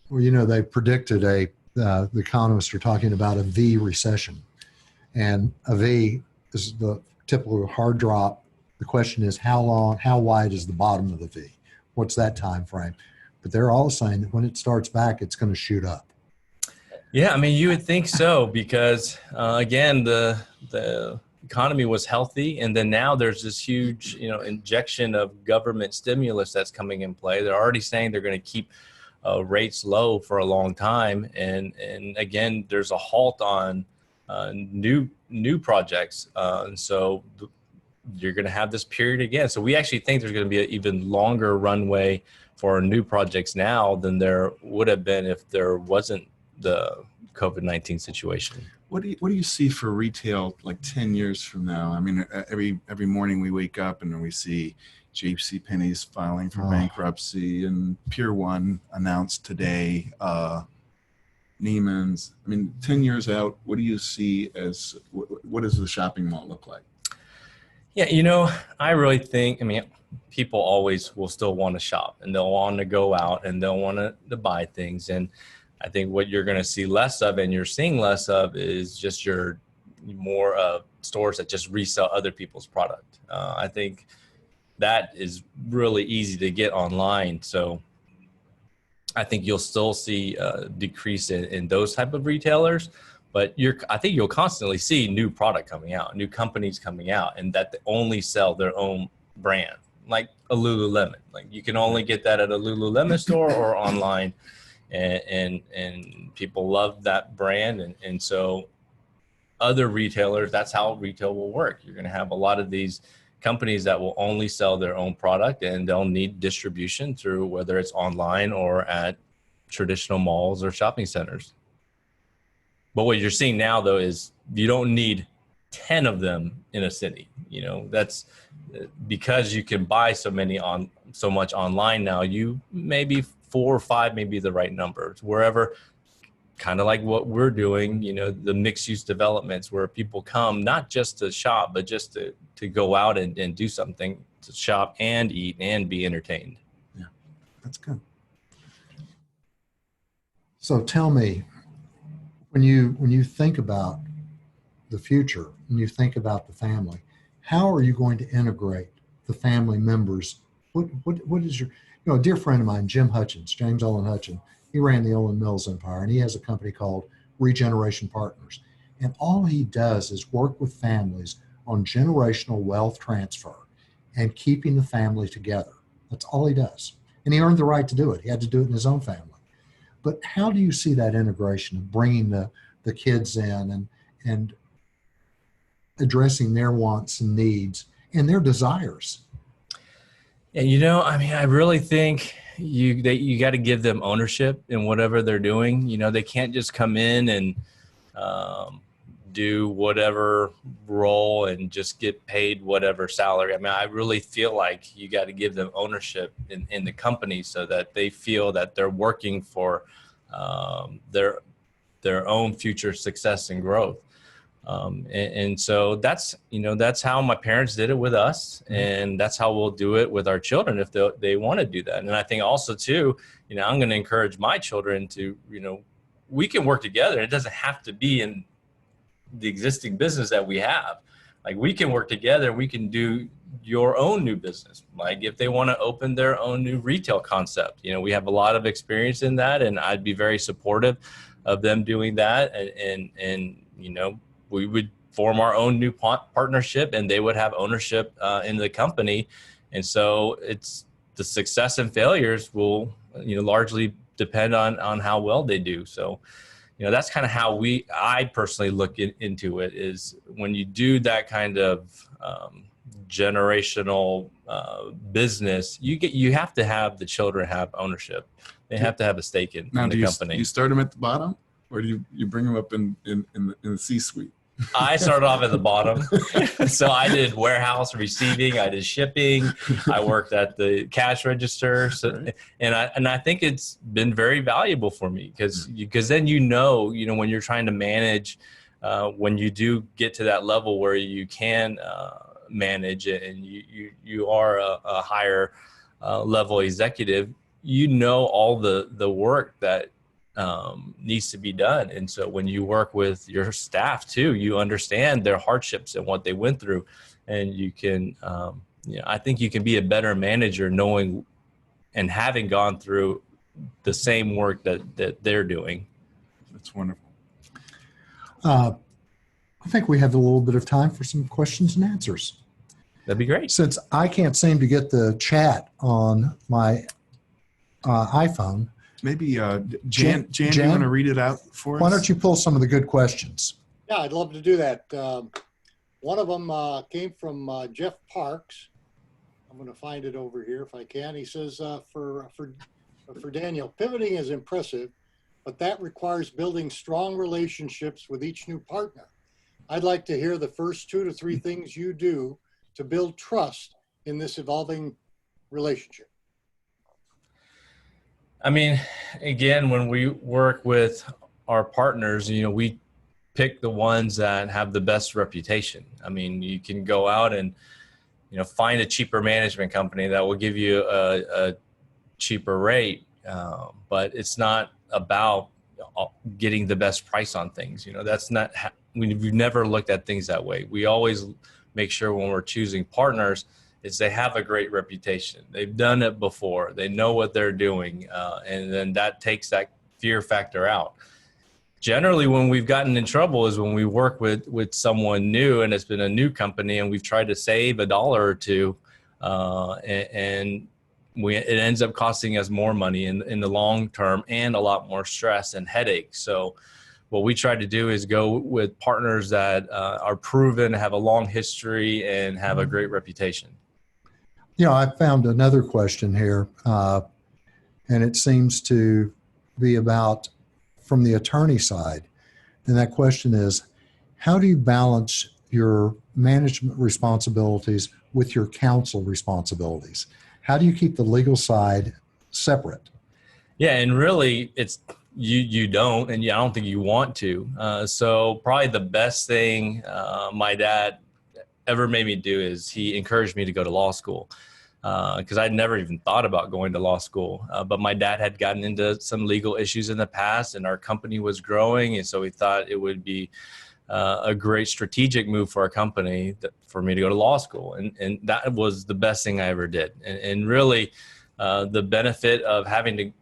Well, they predicted the economists are talking about a V recession, and a V is the typical hard drop. The question is how wide is the bottom of the V? What's that time frame? But they're all saying that when it starts back, it's going to shoot up. Yeah, I mean, you would think so because, again, the economy was healthy, and then now there's this huge, injection of government stimulus that's coming in play. They're already saying they're going to keep rates low for a long time, and again, there's a halt on new projects, and so you're going to have this period again. So we actually think there's going to be an even longer runway for new projects now than there would have been if there wasn't the COVID-19 situation. What do you see for retail like 10 years from now? I mean, every morning we wake up and we see JCPenney's filing for bankruptcy, and Pier 1 announced today, Neiman's. I mean, 10 years out, what do you see as, what does the shopping mall look like? Yeah, I really think, people always will still want to shop, and they'll want to go out, and they'll want to buy things. And I think what you're going to see less of, and you're seeing less of, is just your more stores that just resell other people's product. I think that is really easy to get online. So I think you'll still see a decrease in those type of retailers. But I think you'll constantly see new product coming out, new companies coming out, and that they only sell their own brand, like a Lululemon. Like you can only get that at a Lululemon store or online, and people love that brand, and so other retailers, that's how retail will work. You're going to have a lot of these companies that will only sell their own product, and they'll need distribution through whether it's online or at traditional malls or shopping centers. But what you're seeing now, though, is you don't need 10 of them in a city. That's because you can buy so much online now. You maybe 4 or 5 may be the right numbers. Wherever, kind of like what we're doing, the mixed-use developments where people come not just to shop, but just to go out and do something, to shop and eat and be entertained. Yeah, that's good. So tell me, when you think about the future, when you think about the family, how are you going to integrate the family members? What is your, a dear friend of mine, James Olin Hutchins, he ran the Olin Mills Empire, and he has a company called Regeneration Partners. And all he does is work with families on generational wealth transfer and keeping the family together. That's all he does. And he earned the right to do it. He had to do it in his own family. But how do you see that integration of bringing the kids in and addressing their wants and needs and their desires? And I really think you got to give them ownership in whatever they're doing. They can't just come in and do whatever role and just get paid whatever salary. I really feel like you got to give them ownership in the company so that they feel that they're working for their own future success and growth. And so that's how my parents did it with us, and that's how we'll do it with our children if they want to do that. And I think also too, I'm going to encourage my children to, we can work together. It doesn't have to be in the existing business that we have. Like, we can work together. We can do your own new business. Like, if they want to open their own new retail concept, we have a lot of experience in that, and I'd be very supportive of them doing that. And we would form our own new partnership, and they would have ownership in the company. And so it's the success and failures will, largely depend on how well they do. So, that's kind of how I personally look into it, is when you do that kind of generational business, you have to have the children have ownership. They have to have a stake in the company. Do you start them at the bottom, or do you bring them up in the C-suite? I started off at the bottom. So I did warehouse receiving, I did shipping, I worked at the cash register. So, and I think it's been very valuable for me because then when you're trying to manage, when you do get to that level where you can manage it, and you are a higher level executive, all the work that needs to be done. And so when you work with your staff too, you understand their hardships and what they went through, and you can, I think you can be a better manager knowing and having gone through the same work that they're doing. That's wonderful. I think we have a little bit of time for some questions and answers. That'd be great. Since I can't seem to get the chat on my iPhone, maybe Jan, do you want to read it out for us? Why don't you pull some of the good questions? Yeah, I'd love to do that. One of them came from Jeff Parks. I'm going to find it over here if I can. He says, for Daniel, pivoting is impressive, but that requires building strong relationships with each new partner. I'd like to hear the first 2 to 3 things you do to build trust in this evolving relationship. Again, when we work with our partners, we pick the ones that have the best reputation. You can go out and, find a cheaper management company that will give you a cheaper rate. But it's not about getting the best price on things. That's not, we've never looked at things that way. We always make sure when we're choosing partners is they have a great reputation. They've done it before. They know what they're doing. And then that takes that fear factor out. Generally, when we've gotten in trouble is when we work with someone new and it's been a new company and we've tried to save $1 or $2 and it ends up costing us more money in the long term and a lot more stress and headache. So what we try to do is go with partners that are proven, have a long history, and have a great reputation. I found another question here, and it seems to be about from the attorney side. And that question is, how do you balance your management responsibilities with your counsel responsibilities? How do you keep the legal side separate? Yeah, and really, it's you don't, and I don't think you want to. So probably the best thing my dad ever made me do is he encouraged me to go to law school because I'd never even thought about going to law school. But my dad had gotten into some legal issues in the past, and our company was growing, and so we thought it would be a great strategic move for our company for me to go to law school, and that was the best thing I ever did. And really, the benefit of having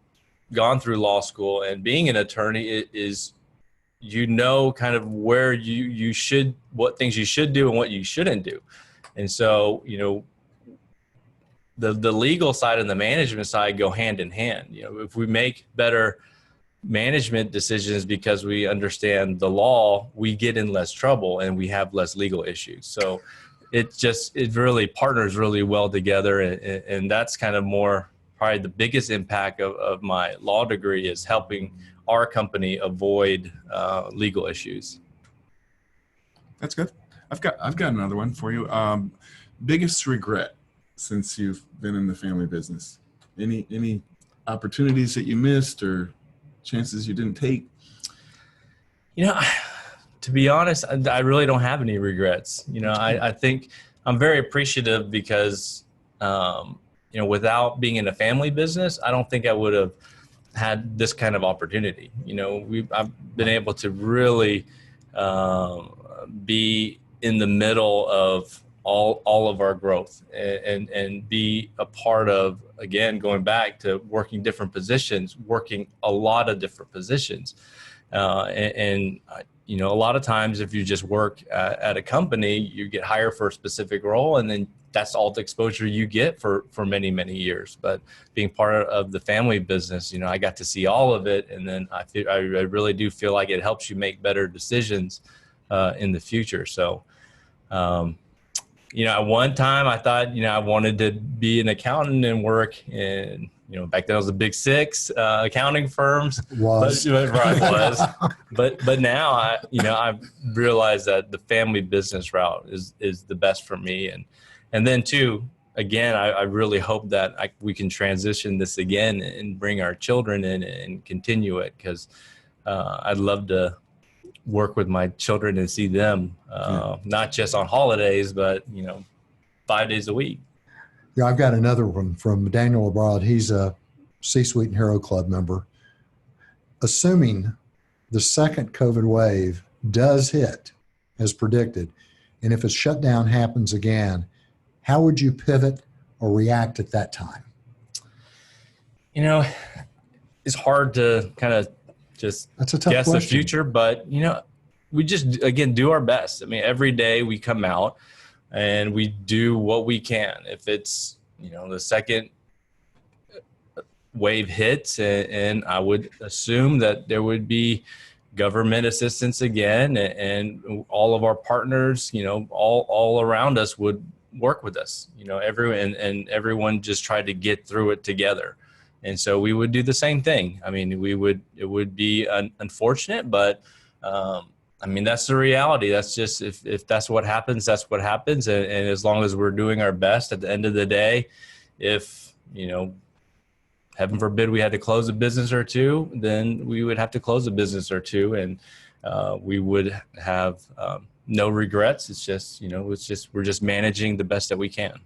gone through law school and being an attorney is you know kind of where you should, what things you should do and what you shouldn't do. And so, you know, the legal side and the management side go hand in hand. You know, if we make better management decisions because we understand the law, we get in less trouble and we have less legal issues. So it really partners really well together. And that's kind of more probably the biggest impact of my law degree is helping our company avoid legal issues. That's good. I've got another one for you. Biggest regret since you've been in the family business? Any opportunities that you missed or chances you didn't take? You know, to be honest, I really don't have any regrets. You know, I think I'm very appreciative because, you know, without being in a family business, I don't think I would have had this kind of opportunity. You know, I've been able to really be in the middle of all of our growth and be a part of, again, going back to working different positions, working a lot of different positions. And you know, a lot of times if you just work at a company, you get hired for a specific role and then that's all the exposure you get for many, many years. But being part of the family business, you know, I got to see all of it. And then I really do feel like it helps you make better decisions in the future. So, you know, at one time I thought, you know, I wanted to be an accountant and work in, you know, back then it was the big six accounting firms. Was. But now I've realized that the family business route is the best for me. And then too, again, I really hope that we can transition this again and bring our children in and continue it, because I'd love to work with my children and see them, not just on holidays, but, you know, 5 days a week. Yeah, I've got another one from Daniel Abroad. He's a C-Suite and Hero Club member. Assuming the second COVID wave does hit as predicted, and if a shutdown happens again, how would you pivot or react at that time? You know, it's hard to kind of just That's a tough guess question. the future, but, you know, we just, again, do our best. I mean, every day we come out and we do what we can. If it's, you know, the second wave hits, and I would assume that there would be government assistance again, and all of our partners, you know, all around us would work with us, you know, everyone just tried to get through it together. And so we would do the same thing. I mean, it would be unfortunate, but I mean, that's the reality. That's just, if that's what happens, that's what happens. And as long as we're doing our best at the end of the day, if, you know, heaven forbid we had to close a business or two, then we would have to close a business or two, and we would have no regrets. It's just, you know, we're just managing the best that we can.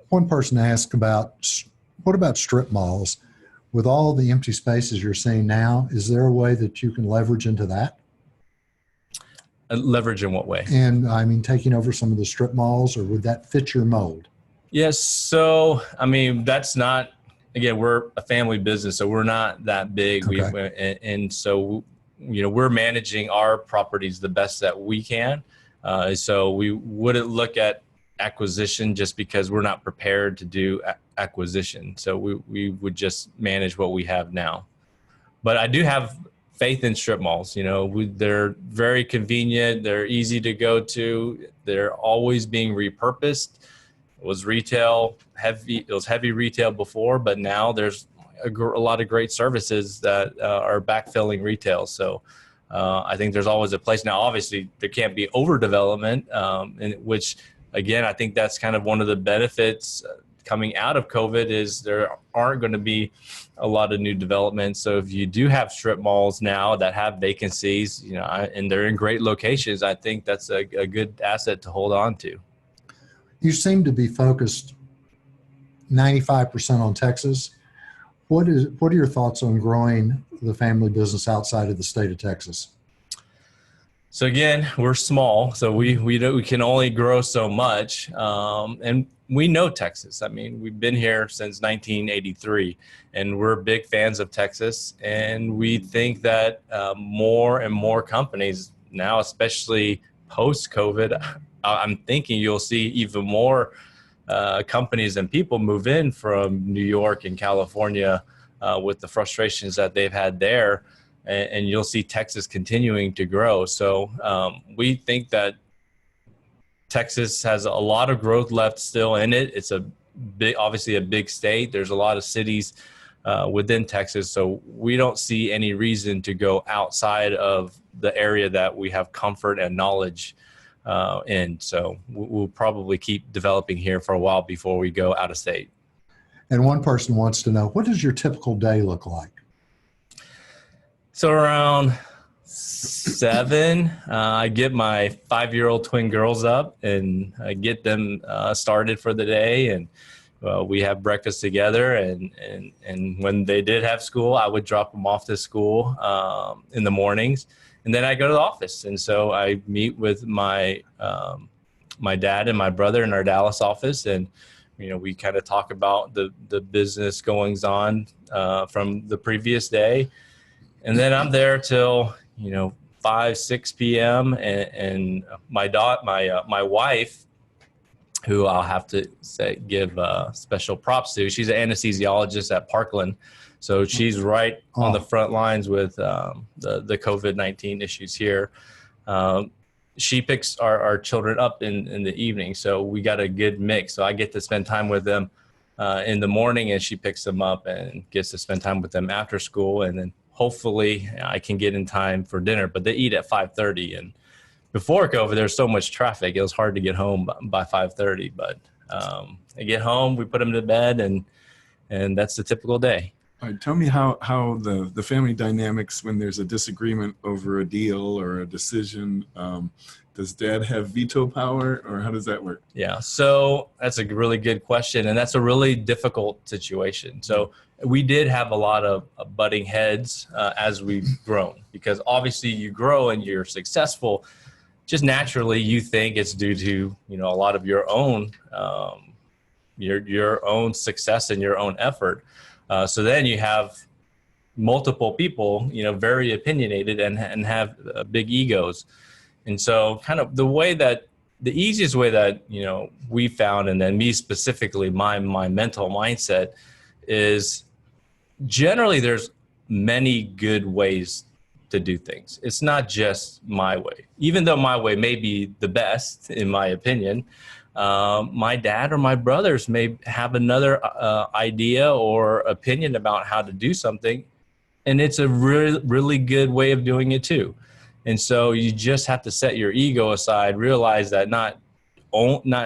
One person asked what about strip malls? With all the empty spaces you're seeing now, is there a way that you can leverage into that? Leverage in what way? And I mean, taking over some of the strip malls, or would that fit your mold? Yes. So, I mean, that's not, again, we're a family business, so we're not that big. Okay. And so, you know, we're managing our properties the best that we can. So we wouldn't look at acquisition just because we're not prepared to do acquisition. So we would just manage what we have now. But I do have faith in strip malls. You know, they're very convenient. They're easy to go to. They're always being repurposed. It was retail heavy. It was heavy retail before, but now there's a lot of great services that are backfilling retail. So I think there's always a place. Now, obviously, there can't be overdevelopment, in which, again, I think that's kind of one of the benefits coming out of COVID is there aren't going to be a lot of new development. So if you do have strip malls now that have vacancies, you know, and they're in great locations, I think that's a good asset to hold on to. You seem to be focused 95% on Texas. What are your thoughts on growing the family business outside of the state of Texas? So again, we're small, so we can only grow so much. And we know Texas. I mean, we've been here since 1983, and we're big fans of Texas. And we think that more and more companies now, especially post-COVID, I'm thinking you'll see even more companies and people move in from New York and California with the frustrations that they've had there. And you'll see Texas continuing to grow. So we think that Texas has a lot of growth left still in it. It's obviously a big state. There's a lot of cities within Texas. So we don't see any reason to go outside of the area that we have comfort and knowledge in. So we'll probably keep developing here for a while before we go out of state. And one person wants to know, what does your typical day look like? So around 7, I get my 5-year-old twin girls up and I get them started for the day, and we have breakfast together. And when they did have school, I would drop them off to school in the mornings, and then I go to the office. And so I meet with my my dad and my brother in our Dallas office, and we kind of talk about the business goings on from the previous day. And then I'm there till 5, 6 p.m. and my wife, who I'll have to give special props to. She's an anesthesiologist at Parkland, so she's right on the front lines with the COVID-19 issues here. She picks our children up in the evening, so we got a good mix. So I get to spend time with them in the morning, and she picks them up and gets to spend time with them after school, and then hopefully I can get in time for dinner. But they eat at 5:30, and before COVID, there's so much traffic. It was hard to get home by 5:30, but I get home, we put them to bed, and that's the typical day. All right, tell me how the family dynamics when there's a disagreement over a deal or a decision. Does dad have veto power, or how does that work? Yeah, so that's a really good question, and that's a really difficult situation. So we did have a lot of butting heads as we've grown, because obviously you grow and you're successful. Just naturally, you think it's due to a lot of your own success and your own effort. So then you have multiple people, very opinionated and have big egos. And so kind of the easiest way that, we found, and then me specifically, my mental mindset is generally there's many good ways to do things. It's not just my way, even though my way may be the best, in my opinion. My dad or my brothers may have another idea or opinion about how to do something, and it's a really good way of doing it too. And so you just have to set your ego aside, realize that not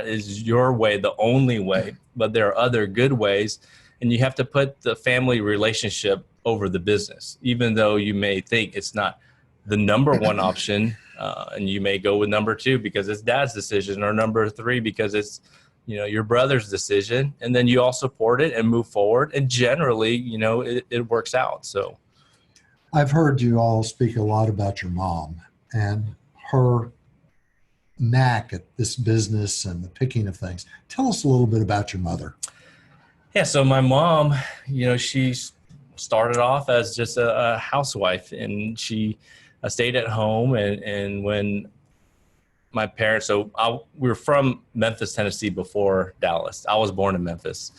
is your way the only way, but there are other good ways, and you have to put the family relationship over the business, even though you may think it's not the number one option. And you may go with number 2 because it's dad's decision, or number 3 because it's your brother's decision, and then you all support it and move forward, and generally it works out. So I've heard you all speak a lot about your mom and her knack at this business and the picking of things. Tell us a little bit about your mother. Yeah, so my mom, she started off as just a housewife, and she stayed at home. And when my parents, we were from Memphis, Tennessee before Dallas. I was born in Memphis.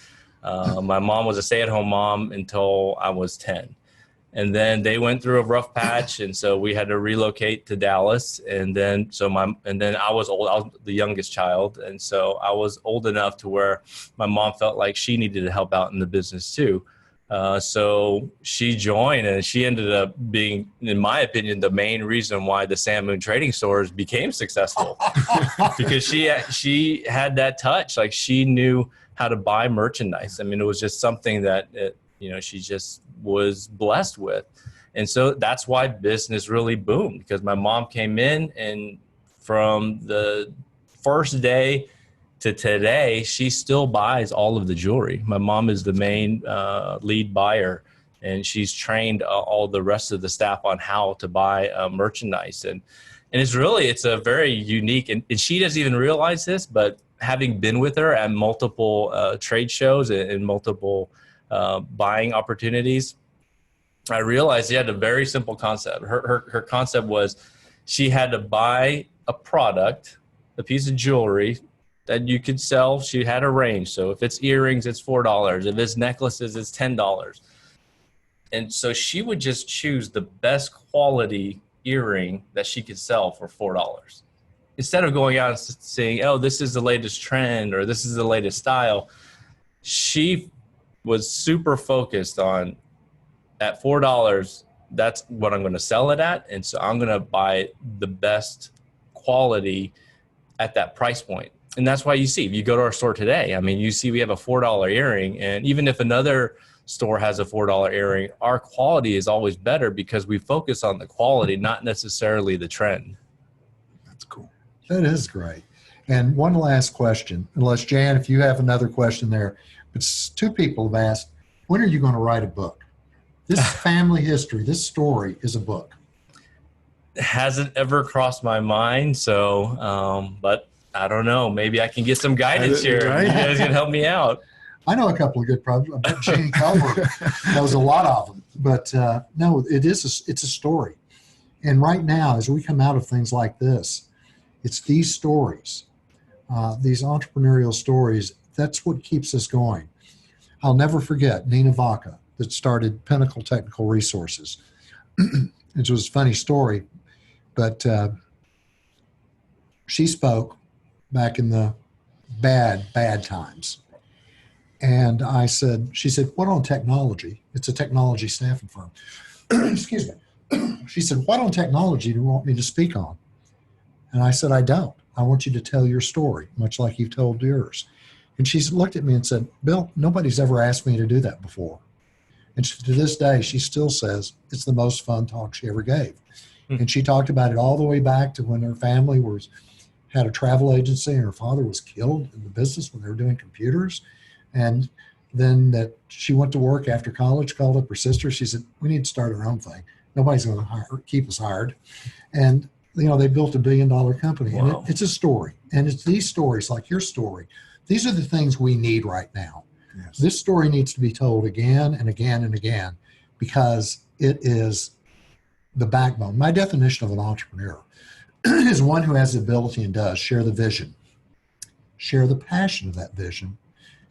My mom was a stay-at-home mom until I was 10. And then they went through a rough patch, and so we had to relocate to Dallas. And then I was old. I was the youngest child, and so I was old enough to where my mom felt like she needed to help out in the business too. So she joined, and she ended up being, in my opinion, the main reason why the Sam Moon Trading Stores became successful, because she had that touch. Like, she knew how to buy merchandise. I mean, it was just something that she just was blessed with. And so that's why business really boomed, because my mom came in, and from the first day to today, she still buys all of the jewelry. My mom is the main lead buyer, and she's trained all the rest of the staff on how to buy merchandise. And it's a very unique, and she doesn't even realize this, but having been with her at multiple trade shows and multiple buying opportunities, I realized she had a very simple concept. Her concept was she had to buy a product, a piece of jewelry that you could sell. She had a range. So if it's earrings, it's $4. If it's necklaces, it's $10. And so she would just choose the best quality earring that she could sell for $4. Instead of going out and saying, oh, this is the latest trend or this is the latest style, she was super focused on at $4, that's what I'm going to sell it at. And so I'm going to buy the best quality at that price point. And that's why you see, if you go to our store today, I mean, you see we have a $4 earring. And even if another store has a $4 earring, our quality is always better because we focus on the quality, not necessarily the trend. That's cool. That is great. And one last question, unless Jan, if you have another question there, but two people have asked, when are you going to write a book? This family history, this story is a book. It hasn't ever crossed my mind. So, but I don't know. Maybe I can get some guidance here. Right? You guys can help me out. I know a couple of good problems. I bet Jeannie Culver knows a lot of them. But no, it's a story. And right now, as we come out of things like this, it's these stories, these entrepreneurial stories, that's what keeps us going. I'll never forget Nina Vaca that started Pinnacle Technical Resources. It was a funny story, but she spoke back in the bad times. And she said, what on technology? It's a technology staffing firm. Excuse me. She said, what on technology do you want me to speak on? And I said, I don't. I want you to tell your story, much like you've told yours. And she looked at me and said, Bill, nobody's ever asked me to do that before. And to this day, she still says it's the most fun talk she ever gave. And she talked about it all the way back to when her family had a travel agency and her father was killed in the business when they were doing computers. And then that she went to work after college, called up her sister. She said, we need to start our own thing. Nobody's going to keep us hired. And, they built $1 billion company. Wow. And it's a story. And it's these stories like your story. These are the things we need right now. Yes. This story needs to be told again and again and again because it is the backbone. My definition of an entrepreneur is one who has the ability and does share the vision, share the passion of that vision,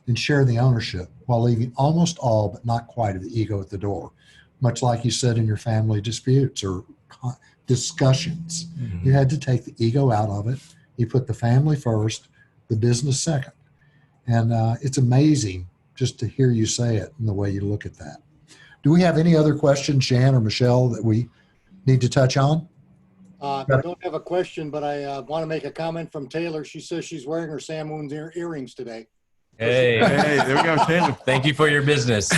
and share the ownership while leaving almost all but not quite of the ego at the door, much like you said in your family disputes or discussions. Mm-hmm. You had to take the ego out of it. You put the family first, the business second. And it's amazing just to hear you say it and the way you look at that. Do we have any other questions, Jan or Michelle, that we need to touch on? I don't have a question, but I want to make a comment from Taylor. She says she's wearing her Sam Moon's earrings today. Hey, there we go, Taylor. Thank you for your business.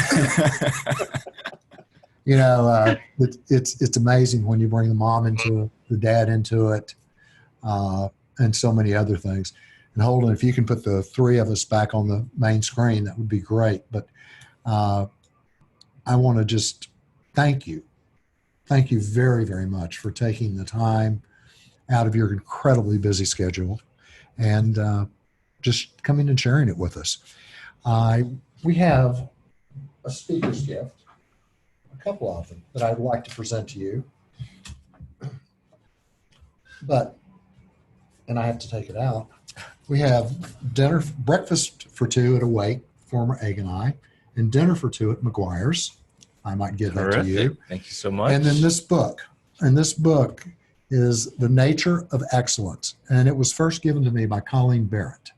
It's amazing when you bring the mom into it, the dad into it, and so many other things. And Holden, if you can put the three of us back on the main screen, that would be great. But I want to just thank you. Thank you very, very much for taking the time out of your incredibly busy schedule and just coming and sharing it with us. We have a speaker's gift, a couple of them that I'd like to present to you. And I have to take it out. We have breakfast for two at Awake, former Egg and I, and dinner for two at McGuire's. I might give that to you. Thank you so much. And then this book. And this book is The Nature of Excellence. And it was first given to me by Colleen Barrett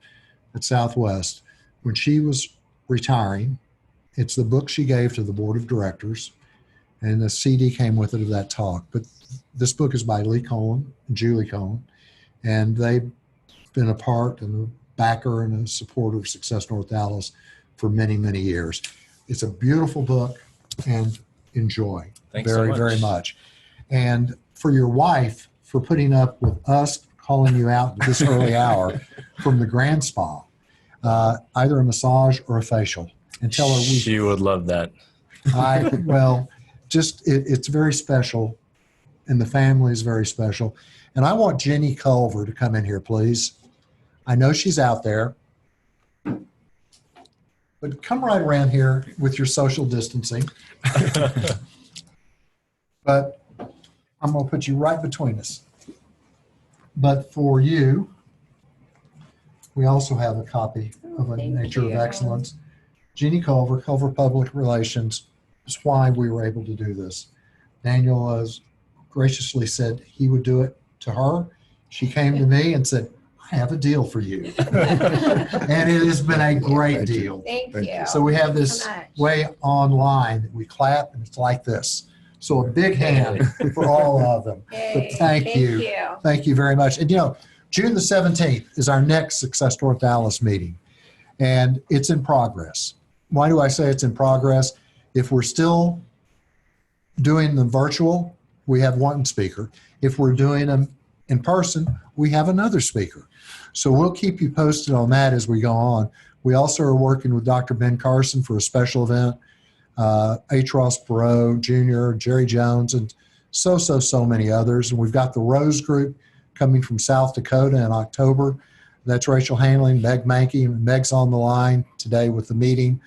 at Southwest when she was retiring. It's the book she gave to the board of directors. And the CD came with it of that talk. But this book is by Lee Cohen and Julie Cohen. And they've been a part and a backer and a supporter of Success North Dallas for many, many years. It's a beautiful book and enjoy. Thanks very, so much. very much. And for your wife, for putting up with us calling you out at this early hour from the Grand Spa, either a massage or a facial. And tell her she would love that. It's very special, and the family is very special. And I want Jenny Culver to come in here, please. I know she's out there. But come right around here with your social distancing. But I'm going to put you right between us. But for you, we also have a copy of A Nature of Excellence. Jeannie Culver, Culver Public Relations, is why we were able to do this. Daniel has graciously said he would do it to her. She came to me and said, I have a deal for you. And it has been a great deal. Thank you. So we have this so much. way online that we clap and it's like this. So a big hand for all of them. Yay. But thank you. Thank you very much. And you know, June the 17th is our next Success North Dallas meeting. And it's in progress. Why do I say it's in progress? If we're still doing them virtual, we have one speaker. If we're doing them in person, we have another speaker. So we'll keep you posted on that as we go on. We also are working with Dr. Ben Carson for a special event, H. Ross Perot Jr., Jerry Jones, and so many others. And we've got the Rose Group coming from South Dakota in October. That's Rachel Hanley, Meg Mankey. Meg's on the line today with the meeting.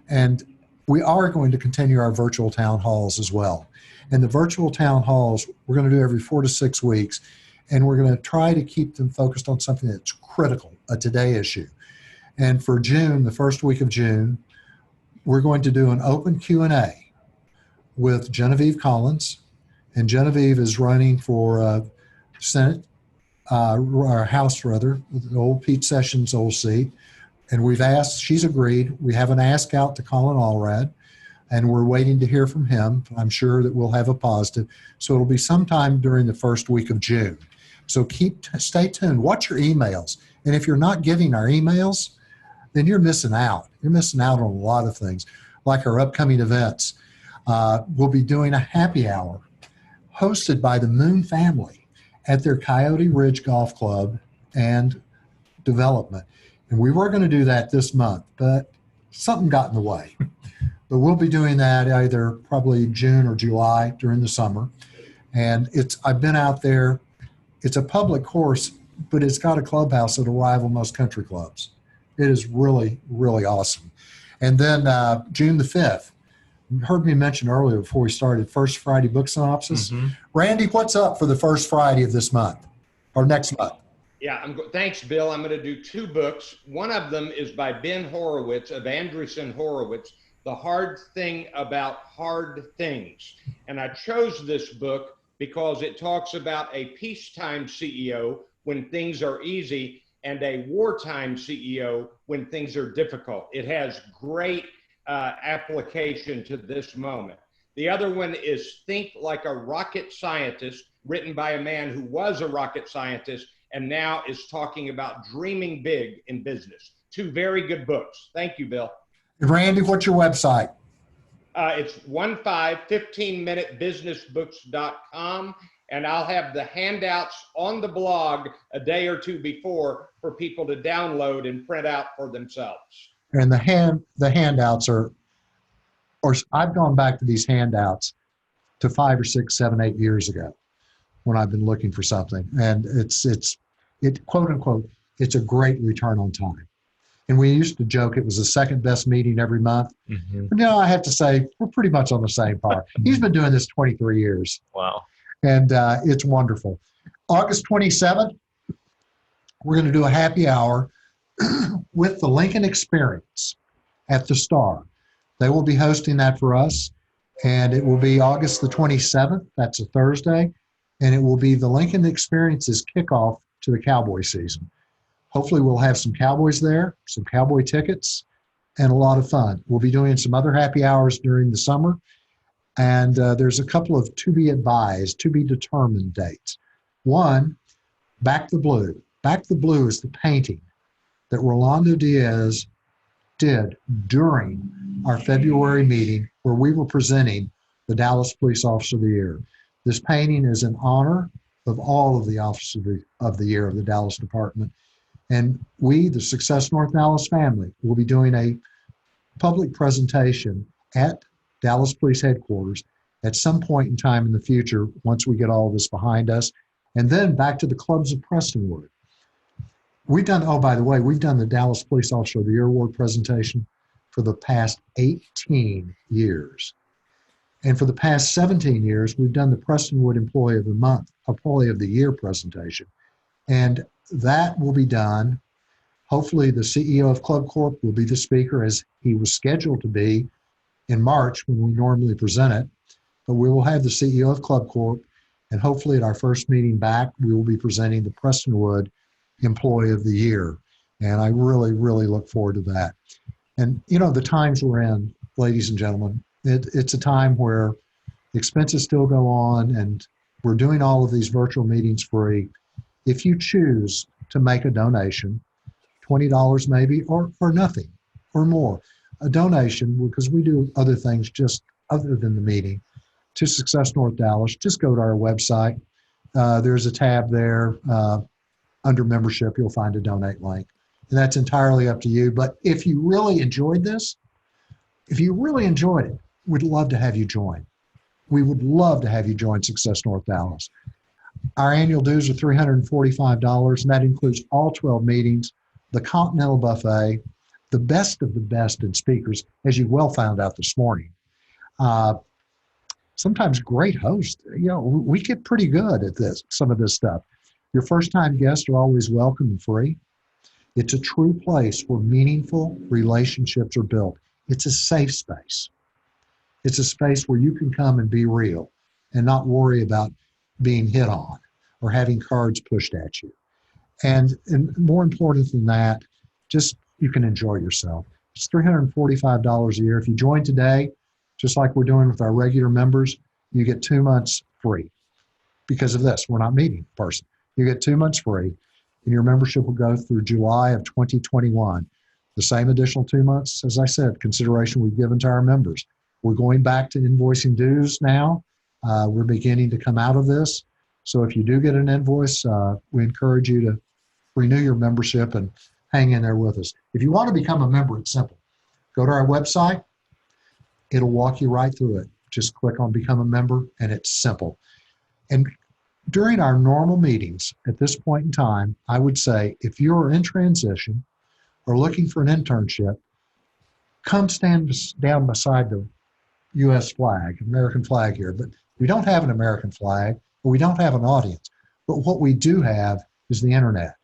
And we are going to continue our virtual town halls as well. And the virtual town halls, we're going to do every 4 to 6 weeks. And we're going to try to keep them focused on something that's critical, a today issue. And for June, the first week of June, we're going to do an open Q&A with Genevieve Collins. And Genevieve is running for Senate, or House rather, with old Pete Sessions' old seat. And we've asked, she's agreed. We have an ask out to Colin Allred, and we're waiting to hear from him. I'm sure that we'll have a positive. So it'll be sometime during the first week of June. So stay tuned. Watch your emails. And if you're not getting our emails, then you're missing out. You're missing out on a lot of things, like our upcoming events. We'll be doing a happy hour hosted by the Moon family at their Coyote Ridge Golf Club and development. And we were going to do that this month, but something got in the way. But we'll be doing that either probably June or July during the summer. And I've been out there. It's a public course, but it's got a clubhouse that'll rival most country clubs. It is really, really awesome. And then June the 5th, you heard me mention earlier before we started, First Friday Book Synopsis. Mm-hmm. Randy, what's up for the first Friday of this month or next month? Yeah, thanks, Bill. I'm going to do 2 books. One of them is by Ben Horowitz of Andreessen Horowitz, The Hard Thing About Hard Things. And I chose this book because it talks about a peacetime CEO when things are easy and a wartime CEO when things are difficult. It has great application to this moment. The other one is Think Like a Rocket Scientist, written by a man who was a rocket scientist and now is talking about dreaming big in business. 2 very good books. Thank you, Bill. Randy, what's your website? It's 15minutebusinessbooks.com, and I'll have the handouts on the blog a day or 2 before for people to download and print out for themselves. And the handouts are, or I've gone back to these handouts to 5 or 6, 7, 8 years ago when I've been looking for something, and it quote unquote, it's a great return on time. And we used to joke it was the second best meeting every month. Mm-hmm. But now I have to say we're pretty much on the same par. He's been doing this 23 years. Wow. And it's wonderful. August 27th, we're going to do a happy hour with the Lincoln Experience at the Star. They will be hosting that for us. And it will be August the 27th. That's a Thursday. And it will be the Lincoln Experience's kickoff to the Cowboy season. Hopefully we'll have some Cowboys there, some Cowboy tickets, and a lot of fun. We'll be doing some other happy hours during the summer. And there's a couple of to be advised, to be determined dates. One, Back the Blue. Back the Blue is the painting that Rolando Diaz did during our February meeting where we were presenting the Dallas Police Officer of the Year. This painting is in honor of all of the Officers of the Year of the Dallas Department. And we, the Success North Dallas family, will be doing a public presentation at Dallas Police Headquarters at some point in time in the future once we get all this behind us. And then back to the clubs of Prestonwood. we've done, oh, by the way, we've done the Dallas Police Officer of the Year Award presentation for the past 18 years. And for the past 17 years, we've done the Prestonwood Employee of the Month, Employee of the Year presentation. And that will be done. Hopefully the CEO of Club Corp will be the speaker, as he was scheduled to be in March when we normally present it. But we will have the CEO of Club Corp, and hopefully at our first meeting back, we will be presenting the Prestonwood Employee of the Year. And I really, really look forward to that. And, you know, the times we're in, ladies and gentlemen, it's a time where expenses still go on, and we're doing all of these virtual meetings free. If you choose to make a donation, $20 maybe, or nothing, or more, a donation, because we do other things just other than the meeting, to Success North Dallas, just go to our website. There's a tab there under membership. You'll find a donate link. And that's entirely up to you. But if you really enjoyed this, if you really enjoyed it, we'd love to have you join. We would love to have you join Success North Dallas. Our annual dues are $345, and that includes all 12 meetings, the Continental Buffet, the best of the best in speakers, as you well found out this morning. Sometimes great hosts. You know, we get pretty good at this, some of this stuff. Your first-time guests are always welcome and free. It's a true place where meaningful relationships are built. It's a safe space. It's a space where you can come and be real and not worry about being hit on or having cards pushed at you. And more important than that, just you can enjoy yourself. It's $345 a year. If you join today, just like we're doing with our regular members, you get 2 months free. Because of this, we're not meeting in person. You get 2 months free, and your membership will go through July of 2021. The same additional 2 months, as I said, consideration we've given to our members. We're going back to invoicing dues now. We're beginning to come out of this. So if you do get an invoice, we encourage you to renew your membership and hang in there with us. If you want to become a member, it's simple. Go to our website. It'll walk you right through it. Just click on Become a Member, and it's simple. And during our normal meetings at this point in time, I would say if you're in transition or looking for an internship, come stand down beside the U.S. flag, American flag here. But we don't have an American flag, or we don't have an audience. But what we do have is the internet.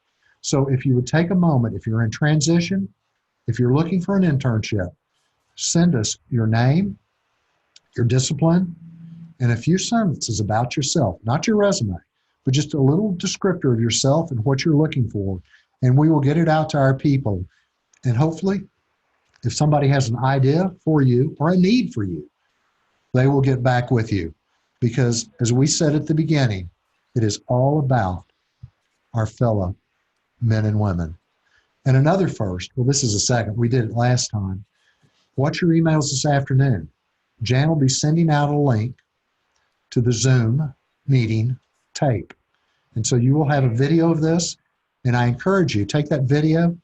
So if you would take a moment, if you're in transition, if you're looking for an internship, send us your name, your discipline, and a few sentences about yourself, not your resume, but just a little descriptor of yourself and what you're looking for. And we will get it out to our people. And hopefully, if somebody has an idea for you or a need for you, they will get back with you. Because as we said at the beginning, it is all about our fellow men and women. And another first, well, this is a second, we did it last time. Watch your emails this afternoon. Jan will be sending out a link to the Zoom meeting tape. And so you will have a video of this, and I encourage you, take that video,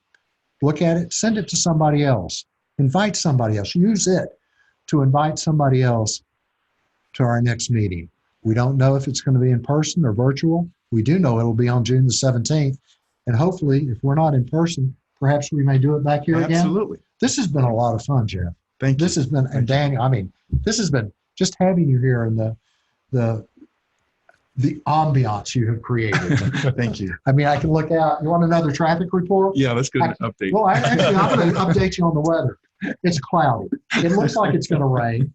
look at it, send it to somebody else, invite somebody else, use it to invite somebody else to our next meeting. We don't know if it's going to be in person or virtual. We do know it'll be on June the 17th. And hopefully, if we're not in person, perhaps we may do it back here again. Absolutely. This has been a lot of fun, Jeff. Thank you. This has been, and Daniel, I mean, this has been just having you here and the ambiance you have created. Thank you. I mean, I can look out. You want another traffic report? Yeah, let's get an update. Well, I'm going to update you on the weather. It's cloudy. It looks like it's going to rain,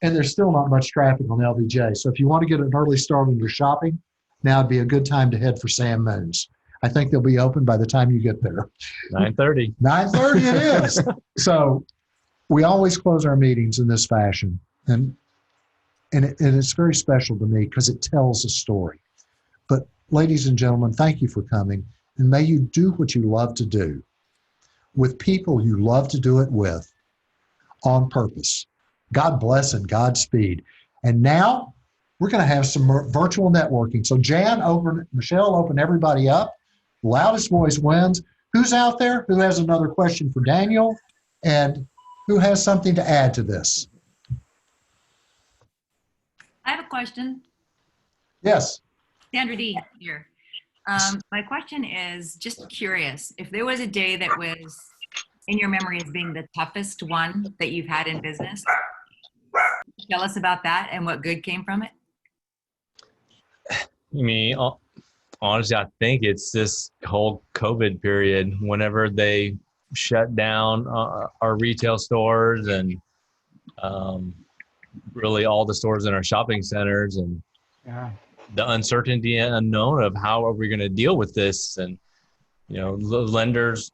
and there's still not much traffic on LBJ. So if you want to get an early start on your shopping, now would be a good time to head for Sam Moon's. I think they'll be open by the time you get there. 9:30. 9:30 it is. So we always close our meetings in this fashion. And it's very special to me because it tells a story. But ladies and gentlemen, thank you for coming. And may you do what you love to do with people you love to do it with on purpose. God bless and Godspeed. And now we're going to have some virtual networking. So Jan, Michelle, open everybody up. Loudest voice wins. Who's out there? Who has another question for Daniel? And who has something to add to this? I have a question. Yes. Sandra D here. My question is just curious, if there was a day that was in your memory as being the toughest one that you've had in business, tell us about that and what good came from it. Honestly, I think it's this whole COVID period. Whenever they shut down our retail stores and really all the stores in our shopping centers, and the uncertainty and unknown of how are we going to deal with this. And, the lenders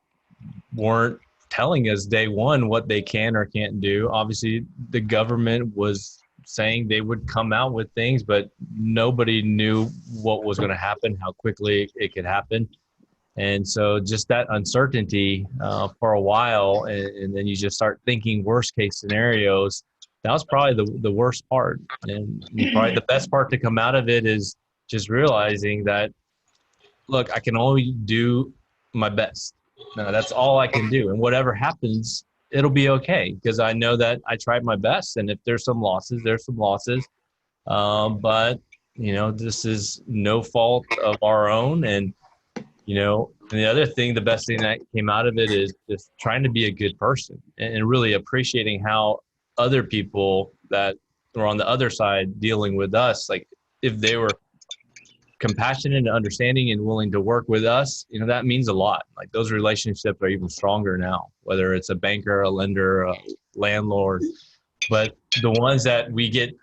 weren't telling us day one what they can or can't do. Obviously, the government was saying they would come out with things, but nobody knew what was going to happen, how quickly it could happen. And so just that uncertainty for a while, and then you just start thinking worst case scenarios. That was probably the worst part. And probably the best part to come out of it is just realizing that, look, I can only do my best. That's all I can do. And whatever happens, it'll be okay, because I know that I tried my best. And if there's some losses, there's some losses. But, this is no fault of our own. And, and the other thing, the best thing that came out of it is just trying to be a good person and really appreciating how other people that were on the other side dealing with us, like if they were compassionate and understanding and willing to work with us, that means a lot. Like those relationships are even stronger now, whether it's a banker, a lender, a landlord. But the ones that we get,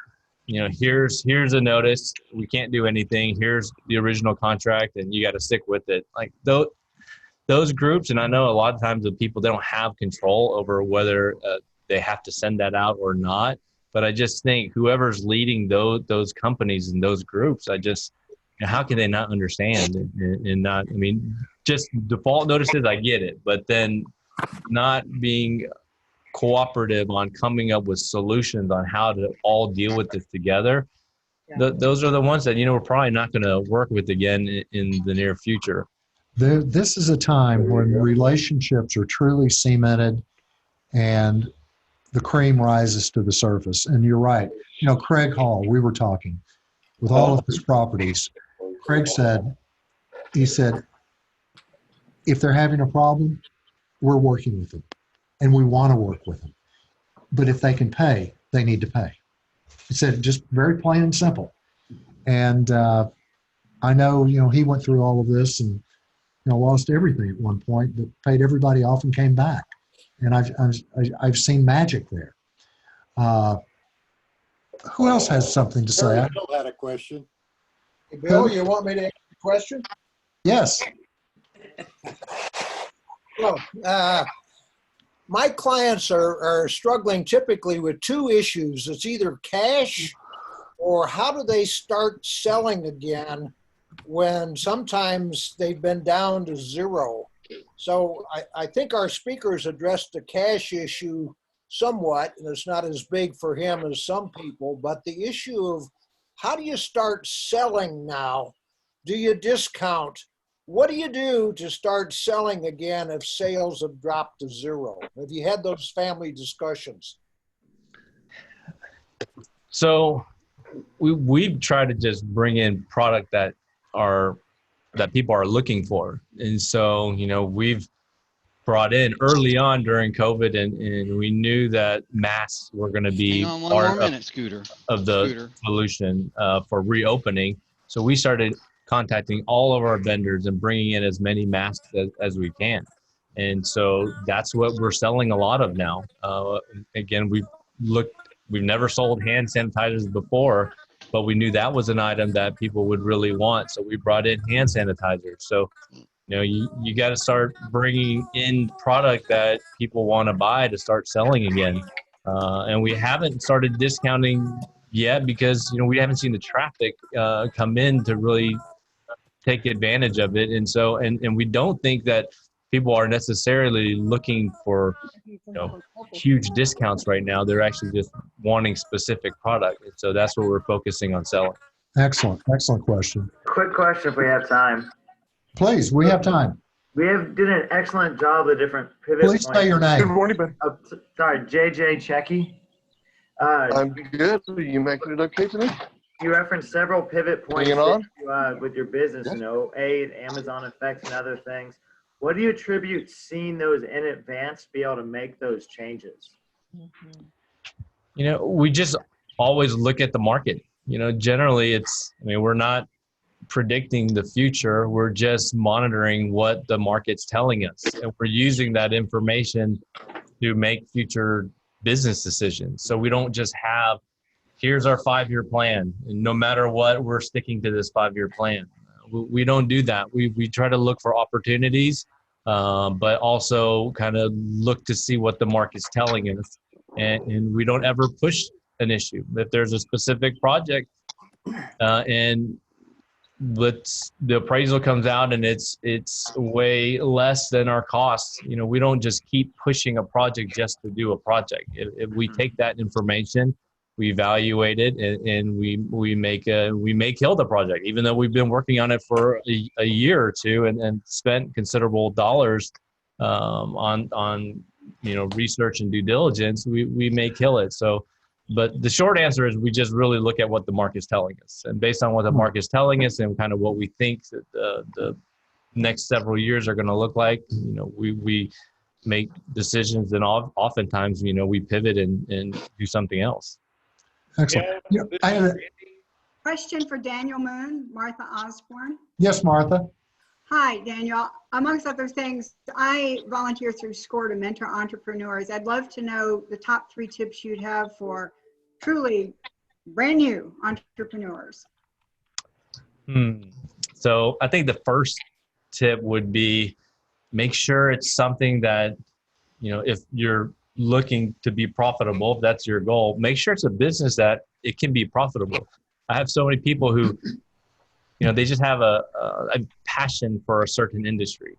here's a notice, we can't do anything, here's the original contract and you got to stick with it. Like those groups, and I know a lot of times the people, they don't have control over whether they have to send that out or not. But I just think whoever's leading those companies and those groups, how can they not understand and not, just default notices, I get it, but then not being cooperative on coming up with solutions on how to all deal with this together. Yeah. Those are the ones that, we're probably not going to work with again in the near future. This is a time when relationships are truly cemented and the cream rises to the surface. And you're right. Craig Hall, we were talking with all of his properties. Craig said, if they're having a problem, we're working with them and we want to work with them. But if they can pay, they need to pay. He said, just very plain and simple. And I know, he went through all of this and, lost everything at one point, but paid everybody off and came back. And I've seen magic there. Who else has something to say? Bill had a question. Hey, Bill, you want me to answer the question? Yes. Well, my clients are struggling typically with two issues. It's either cash or how do they start selling again when sometimes they've been down to zero. So I think our speakers addressed the cash issue somewhat, and it's not as big for him as some people, but the issue of how do you start selling now? Do you discount? What do you do to start selling again if sales have dropped to zero? Have you had those family discussions? So we've tried to just bring in product that people are looking for. And so, we've brought in early on during COVID and we knew that masks were going to be part of the solution for reopening. So we started contacting all of our vendors and bringing in as many masks as we can. And so that's what we're selling a lot of now. Again, we've never sold hand sanitizers before, but we knew that was an item that people would really want. So we brought in hand sanitizers. So, you got to start bringing in product that people want to buy to start selling again. And we haven't started discounting yet because, we haven't seen the traffic come in to really take advantage of it. And so, and we don't think that people are necessarily looking for, huge discounts right now. They're actually just wanting specific product. And so that's what we're focusing on selling. Excellent. Excellent question. Quick question if we have time. Please, we have time. We did an excellent job of different pivot Please say your name. Good morning, Ben. Sorry, JJ Checky. I'm good. Are you making it okay today? You referenced several pivot points Hanging on? that with your business, you know, Amazon effects and other things. What do you attribute seeing those in advance be able to make those changes? You know, we just always look at the market. You know, generally we're not predicting the future. We're just monitoring what the market's telling us. And we're using that information to make future business decisions. So we don't just have, here's our 5-year plan, and no matter what, we're sticking to this 5-year plan. We don't do that. We try to look for opportunities, but also kind of look to see what the market's telling us. And we don't ever push an issue. If there's a specific project and the appraisal comes out and it's way less than our costs, you know, we don't just keep pushing a project just to do a project. If we take that information, we evaluate it, and we may kill the project, even though we've been working on it for a year or two and spent considerable dollars on you know, research and due diligence. We may kill it. So, but the short answer is we just really look at what the market's telling us, and based on what the market's telling us and kind of what we think that the next several years are going to look like, you know, we make decisions, and oftentimes, you know, we pivot and do something else. Excellent. Yeah, I had a Question for Daniel Moon, Martha Osborne. yes, Martha. Hi, Daniel. Amongst other things, I volunteer through SCORE to mentor entrepreneurs. I'd love to know the top 3 tips you'd have for truly brand new entrepreneurs. So I think the first tip would be make sure it's something that, you know, if you're looking to be profitable, if that's your goal, make sure it's a business that it can be profitable. I have so many people who, you know, they just have a passion for a certain industry.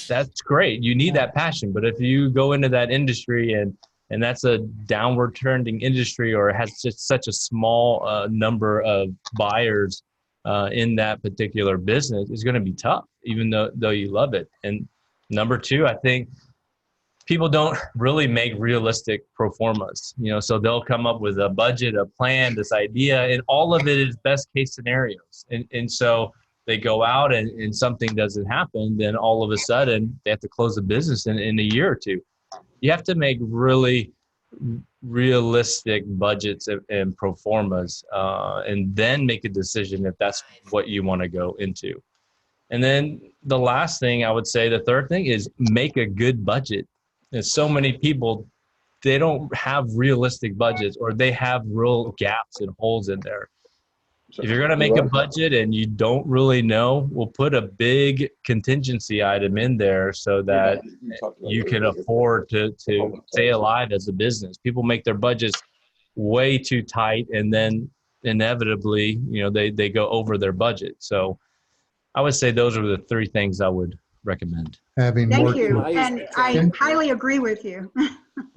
That's great. You need that passion. But if you go into that industry and that's a downward trending industry, or it has just such a small number of buyers in that particular business, it's going to be tough, even though you love it. And number 2, I think people don't really make realistic pro formas. You know, so they'll come up with a budget, a plan, this idea, and all of it is best case scenarios. And so they go out and something doesn't happen, then all of a sudden they have to close the business in a year or 2. You have to make really realistic budgets and pro formas, and then make a decision if that's what you want to go into. And then the last thing I would say, the third thing, is make a good budget. There's so many people, they don't have realistic budgets, or they have real gaps and holes in there. If you're going to make a budget and you don't really know, we'll put a big contingency item in there so that you can afford to stay alive as a business. People make their budgets way too tight, and then inevitably, you know, they go over their budget. So I would say those are the 3 things I would recommend. Having Thank worked you. with- And I highly agree with you.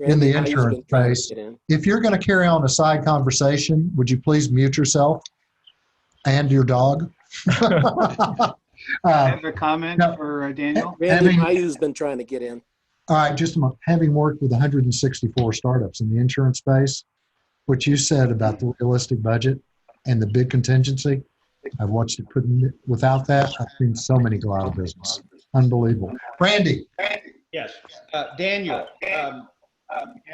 in the insurance space, if you're going to carry on a side conversation, would you please mute yourself and your dog? I have a comment no, for Daniel. Randy Mayu's been trying to get in. All right, just a moment. Having worked with 164 startups in the insurance space, what you said about the realistic budget and the big contingency, I've watched it put in. Without that, I've seen so many go out of business. Unbelievable. Randy. Yes. Daniel,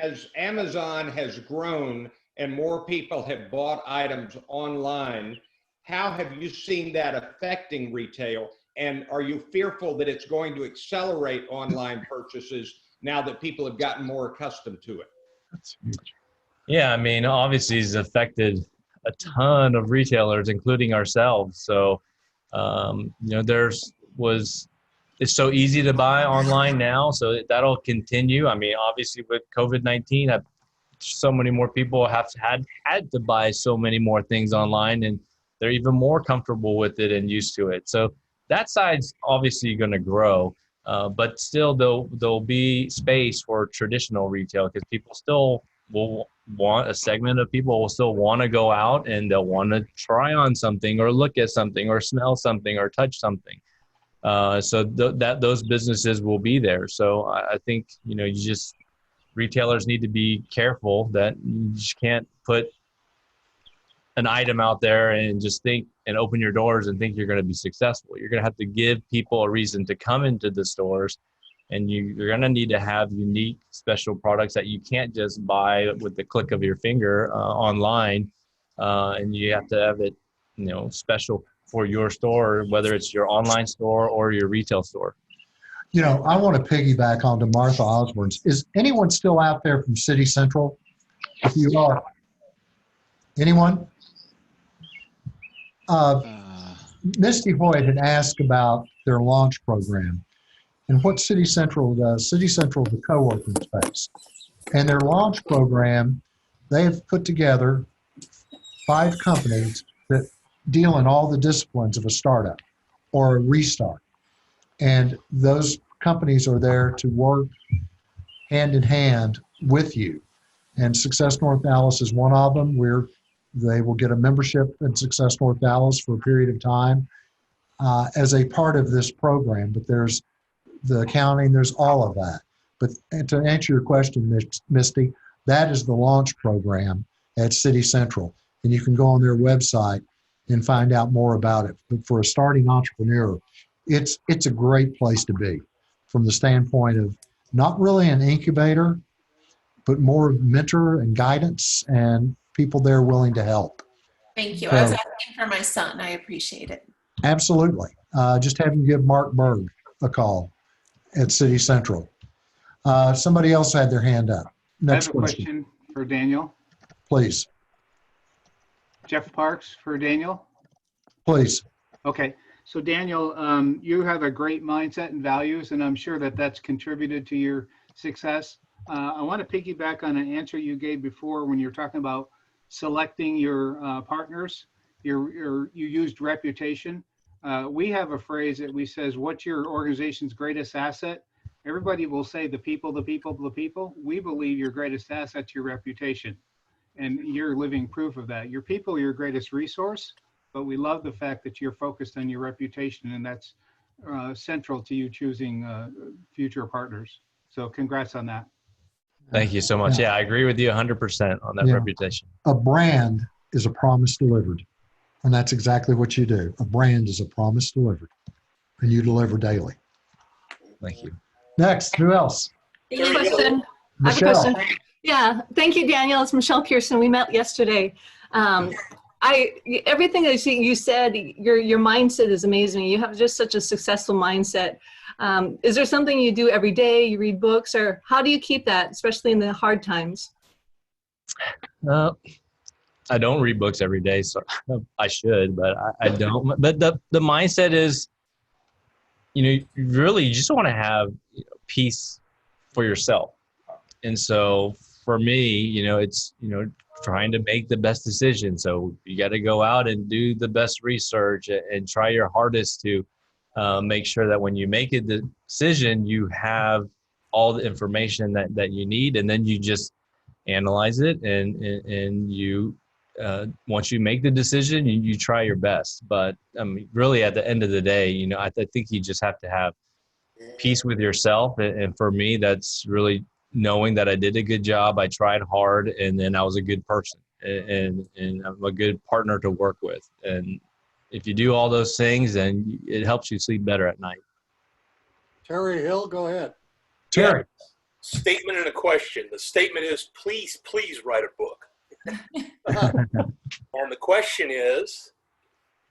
as Amazon has grown and more people have bought items online, how have you seen that affecting retail? And are you fearful that it's going to accelerate online purchases now that people have gotten more accustomed to it? That's huge. Yeah, I mean, obviously it's affected a ton of retailers, including ourselves. So, you know, it's so easy to buy online now, so that'll continue. I mean, obviously with COVID-19, so many more people have had to buy so many more things online, and they're even more comfortable with it and used to it. So that side's obviously going to grow, but still there'll be space for traditional retail, because people still will want, a segment of people will still want to go out and they'll want to try on something or look at something or smell something or touch something. So those businesses will be there. So I think, you know, retailers need to be careful that you just can't put an item out there and just think and open your doors and think you're going to be successful. You're going to have to give people a reason to come into the stores, and you're going to need to have unique special products that you can't just buy with the click of your finger online. And you have to have it, special for your store, whether it's your online store or your retail store. I want to piggyback onto Martha Osborne's. Is anyone still out there from City Central? If you are, anyone? Misty Hoyt had asked about their launch program and what City Central does. City Central is a co-working space. And their launch program, they've put together 5 companies that deal in all the disciplines of a startup or a restart. And those companies are there to work hand in hand with you. And Success North Dallas is one of them, where they will get a membership in Success North Dallas for a period of time as a part of this program. But there's the accounting, there's all of that. But to answer your question, Misty, that is the launch program at City Central. And you can go on their website and find out more about it. But for a starting entrepreneur, it's a great place to be from the standpoint of not really an incubator, but more mentor and guidance and people there willing to help. Thank you. So, I was asking for my son. I appreciate it. Absolutely. Just have him give Mark Berg a call at City Central. Somebody else had their hand up. Next I have a question for Daniel. Please. Jeff Parks for Daniel. Please. Okay. So Daniel, you have a great mindset and values, and I'm sure that that's contributed to your success. I want to piggyback on an answer you gave before when you're talking about selecting your partners. You used reputation. We have a phrase that we says, what's your organization's greatest asset? Everybody will say the people, the people, the people. We believe your greatest asset's your reputation. And you're living proof of that. Your people are your greatest resource, but we love the fact that you're focused on your reputation, and that's central to you choosing future partners. So congrats on that. Thank you so much. Yeah, I agree with you 100% on that reputation. A brand is a promise delivered. And that's exactly what you do. A brand is a promise delivered. And you deliver daily. Thank you. Next, who else? I have a question. Michelle. Yeah, thank you, Daniel. It's Michelle Pearson. We met yesterday. Everything that you said, your mindset is amazing. You have just such a successful mindset. Is there something you do every day? You read books, or how do you keep that, especially in the hard times? I don't read books every day, so I should, but I don't. But the mindset is, you really just want to have peace for yourself. And so for me, it's, trying to make the best decision. So you got to go out and do the best research and try your hardest to make sure that when you make a decision, you have all the information that you need, and then you just analyze it and you once you make the decision, you try your best. But really at the end of the day, I think you just have to have peace with yourself. And for me, that's really knowing that I did a good job, I tried hard, and then I was a good person and I'm a good partner to work with. And if you do all those things, then it helps you sleep better at night. Terry Hill, go ahead. Terry. Statement and a question. The statement is, please write a book. And the question is,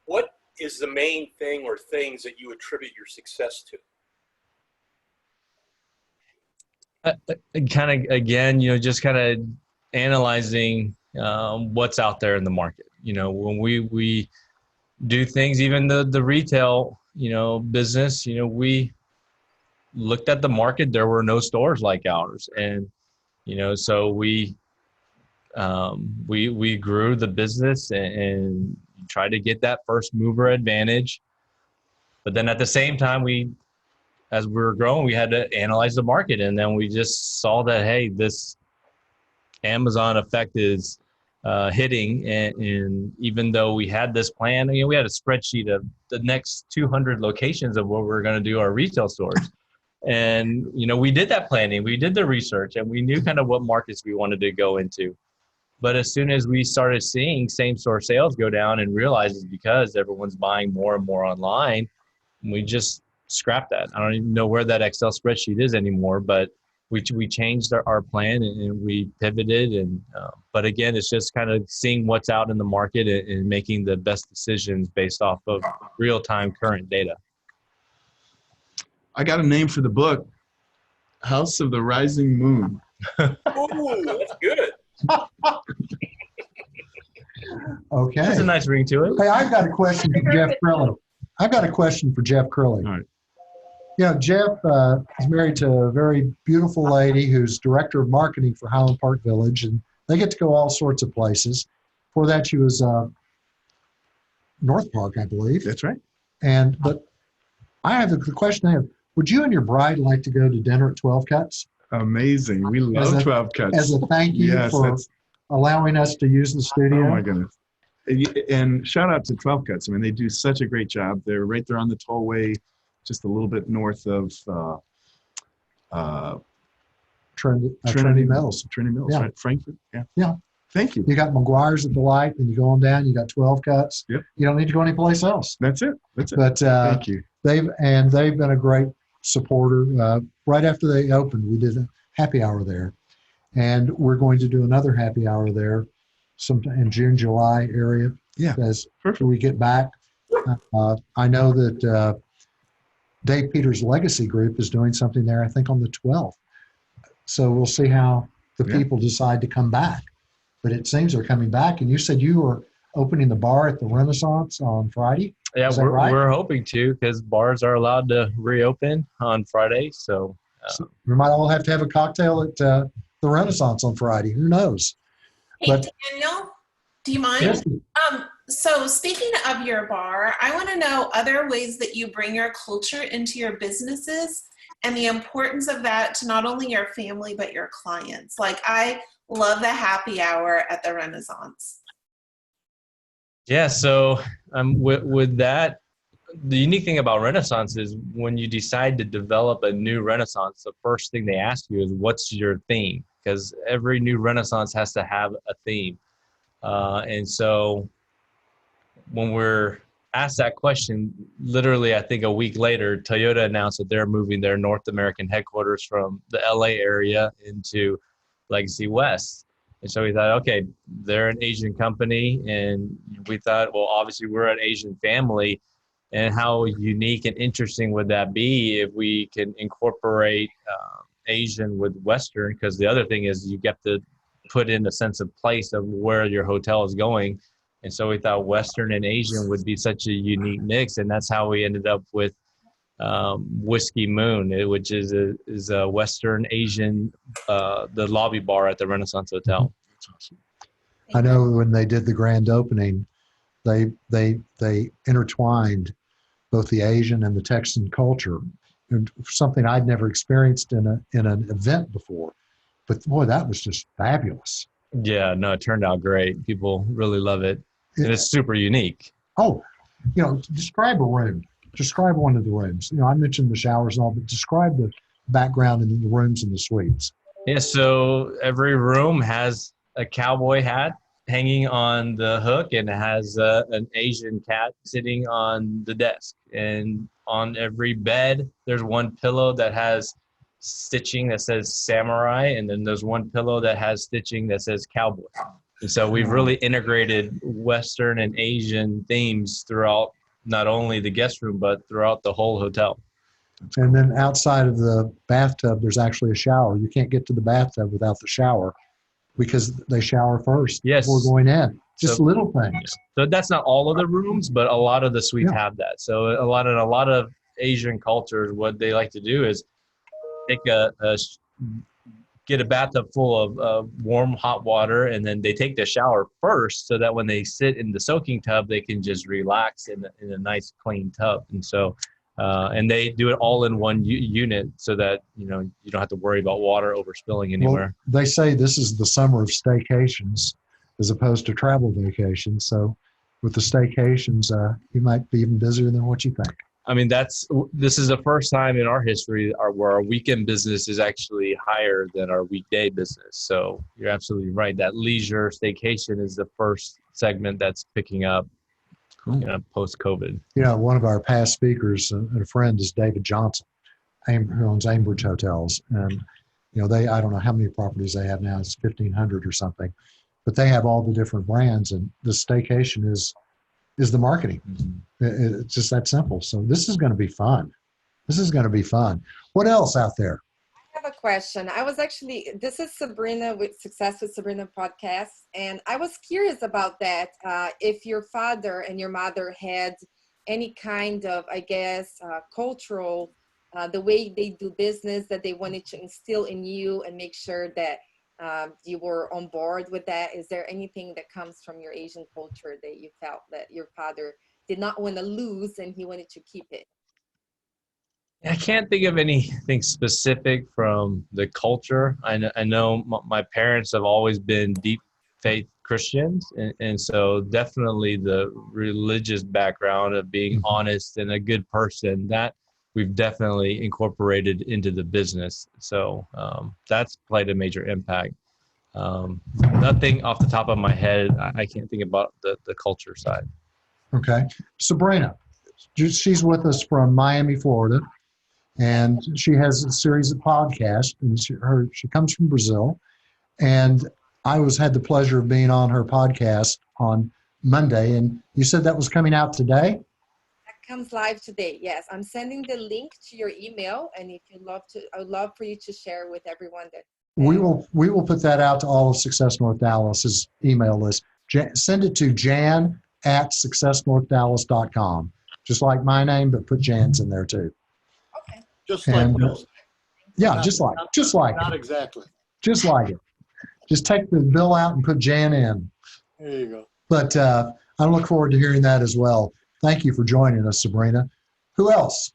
what is the main thing or things that you attribute your success to? Kind of, again, just kind of analyzing what's out there in the market. When we do things, even the retail, business, we looked at the market. There were no stores like ours. And, so we grew the business and tried to get that first mover advantage. But then at the same time, as we were growing, we had to analyze the market. And then we just saw that, hey, this Amazon effect is hitting. And even though we had this plan, we had a spreadsheet of the next 200 locations of where we're going to do our retail stores. And, we did that planning, we did the research, and we knew kind of what markets we wanted to go into. But as soon as we started seeing same store sales go down and realized it's because everyone's buying more and more online, we just scrapped that. I don't even know where that Excel spreadsheet is anymore, but we changed our plan and we pivoted. And but again, it's just kind of seeing what's out in the market and making the best decisions based off of real time current data. I got a name for the book, House of the Rising Moon. Ooh, that's good. Okay. There's a nice ring to it. Hey, I've got a question for Jeff Curley. I've got a question for Jeff Curley. All right. You know, Jeff is married to a very beautiful lady who's director of marketing for Highland Park Village, and they get to go all sorts of places. Before that, she was North Park, I believe. That's right. But I have the question I have: would you and your bride like to go to dinner at 12 Cuts? Amazing. We love 12 Cuts. As a thank you for allowing us to use the studio. Oh my goodness. And shout out to 12 Cuts. I mean, they do such a great job. They're right there on the tollway, just a little bit north of Trinity Mills. Trinity Mills, Yeah. right? Frankfurt. Yeah. Yeah. Thank you. You got McGuire's at the light, and you go on down, you got 12 Cuts. Yep. You don't need to go anyplace else. That's it. That's it. But Thank you. they've been a great supporter. Right after they opened, we did a happy hour there. And we're going to do another happy hour there sometime in June, July area. Yeah. As we get back. I know that Dave Peters' Legacy Group is doing something there, I think, on the 12th. So we'll see how the people decide to come back. But it seems they're coming back. And you said you were opening the bar at the Renaissance on Friday? Yeah, Is that right? we're hoping to, because bars are allowed to reopen on Friday. So we might all have to have a cocktail at the Renaissance on Friday. Who knows? Hey, Daniel, do you mind? Yes. So speaking of your bar, I want to know other ways that you bring your culture into your businesses and the importance of that to not only your family, but your clients. Like, I love the happy hour at the Renaissance. yeah, so with that, the unique thing about Renaissance is when you decide to develop a new Renaissance, the first thing they ask you is, what's your theme? Because every new Renaissance has to have a theme. And so when we're asked that question, literally, I think a week later, Toyota announced that they're moving their North American headquarters from the LA area into Legacy West. And so we thought, okay, they're an Asian company. And we thought, well, obviously we're an Asian family. And how unique and interesting would that be if we can incorporate Asian with Western? Because the other thing is you get to put in a sense of place of where your hotel is going. And so we thought Western and Asian would be such a unique mix. And that's how we ended up with Whiskey Moon, which is a Western Asian, the lobby bar at the Renaissance Hotel. That's awesome. I know when they did the grand opening, they intertwined both the Asian and the Texan culture, and something I'd never experienced in an event before. But boy, that was just fabulous. Yeah, no, it turned out great. People really love it. And it's super unique. Oh, describe a room. Describe one of the rooms. I mentioned the showers and all, but describe the background in the rooms and the suites. Yeah, so every room has a cowboy hat hanging on the hook, and it has an Asian cat sitting on the desk. And on every bed, there's one pillow that has stitching that says samurai, and then there's one pillow that has stitching that says cowboy. And so we've really integrated Western and Asian themes throughout not only the guest room, but throughout the whole hotel. And then outside of the bathtub, there's actually a shower. You can't get to the bathtub without the shower because they shower first before going in. Just little things. So that's not all of the rooms, but a lot of the suites have that. So a lot of Asian cultures, what they like to do is take get a bathtub full of warm hot water, and then they take the shower first, so that when they sit in the soaking tub, they can just relax in a nice clean tub. And so, and they do it all in one unit, so that you don't have to worry about water overspilling anywhere. Well, they say this is the summer of staycations as opposed to travel vacations. So with the staycations, you might be even busier than what you think. I mean, this is the first time in our history where our weekend business is actually higher than our weekday business. So you're absolutely right. That leisure staycation is the first segment that's picking up, post-COVID. One of our past speakers and a friend is David Johnson, who owns Ambridge Hotels. And, I don't know how many properties they have now. It's 1,500 or something. But they have all the different brands, and the staycation is the marketing. It's just that simple. So this is going to be fun. This is going to be fun. What else out there? I have a question. This is Sabrina with Success with Sabrina podcast, and I was curious about that. If your father and your mother had any kind of, cultural, the way they do business that they wanted to instill in you and make sure that you were on board with that. Is there anything that comes from your Asian culture that you felt that your father did not want to lose and he wanted to keep it? I can't think of anything specific from the culture. I know my parents have always been deep faith Christians, and so definitely the religious background of being honest and a good person, that we've definitely incorporated into the business. So that's played a major impact. Nothing off the top of my head. I can't think about the culture side. Okay. Sabrina, she's with us from Miami, Florida, and she has a series of podcasts, and she comes from Brazil. And I had the pleasure of being on her podcast on Monday, and you said that was coming out today? Comes live today. Yes, I'm sending the link to your email, and if you'd love to, I would love for you to share with everyone that. We will put that out to all of Success North Dallas's email list. Send it to jan@successnorthdallas.com. Just like my name, but put Jan's in there too. Okay. Just like Bill's name. Yeah, Not- just like Not it. exactly. Just like it. Just take the bill out and put Jan in. There you go. But I look forward to hearing that as well. Thank you for joining us, Sabrina. Who else?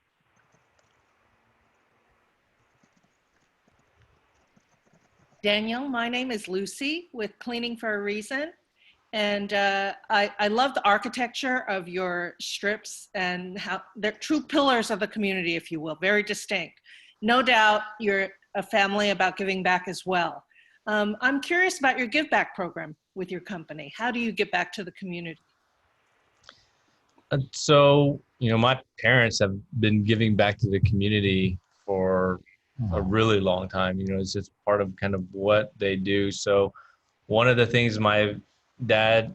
Daniel, my name is Lucy with Cleaning for a Reason. And I love the architecture of your strips and how they're true pillars of the community, if you will, very distinct. No doubt you're a family about giving back as well. I'm curious about your give back program with your company. How do you give back to the community? So, my parents have been giving back to the community for a really long time. It's just part of kind of what they do. So one of the things my dad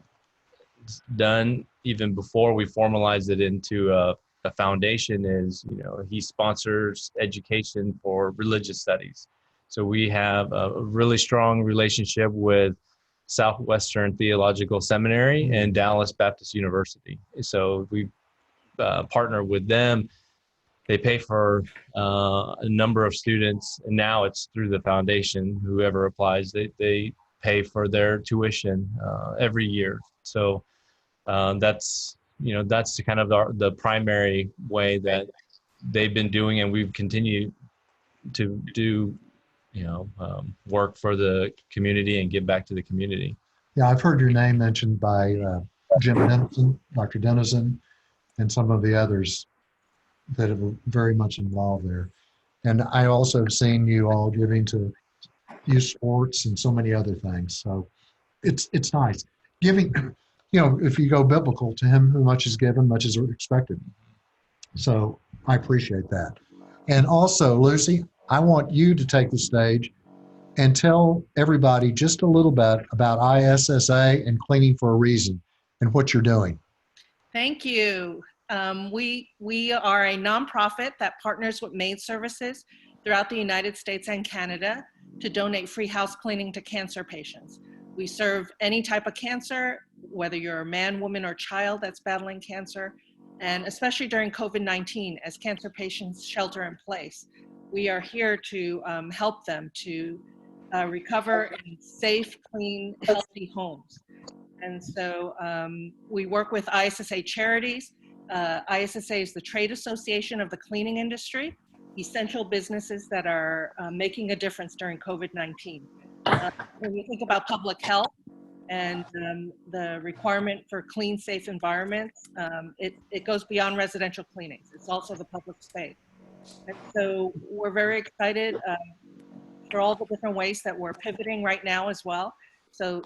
done even before we formalized it into a foundation is, he sponsors education for religious studies. So we have a really strong relationship with Southwestern Theological Seminary and Dallas Baptist University. So we partner with them. They pay for a number of students, and now it's through the foundation. Whoever applies, they pay for their tuition every year. So that's kind of the primary way that they've been doing, and we've continued to do work for the community and give back to the community. Yeah, I've heard your name mentioned by Jim Dennison, Dr. Dennison, and some of the others that are very much involved there. And I also have seen you all giving to youth sports and so many other things. So it's nice. Giving, if you go biblical, to him who much is given, much is expected. So I appreciate that. And also, Lucy, I want you to take the stage and tell everybody just a little bit about ISSA and Cleaning for a Reason and what you're doing. Thank you. We are a nonprofit that partners with maid services throughout the United States and Canada to donate free house cleaning to cancer patients. We serve any type of cancer, whether you're a man, woman, or child that's battling cancer, and especially during COVID-19 as cancer patients shelter in place. We are here to help them to recover in safe, clean, healthy homes. And so we work with ISSA charities. ISSA is the trade association of the cleaning industry, essential businesses that are making a difference during COVID-19. When you think about public health, and the requirement for clean, safe environments, it goes beyond residential cleanings. It's also the public space. And so we're very excited for all the different ways that we're pivoting right now as well. So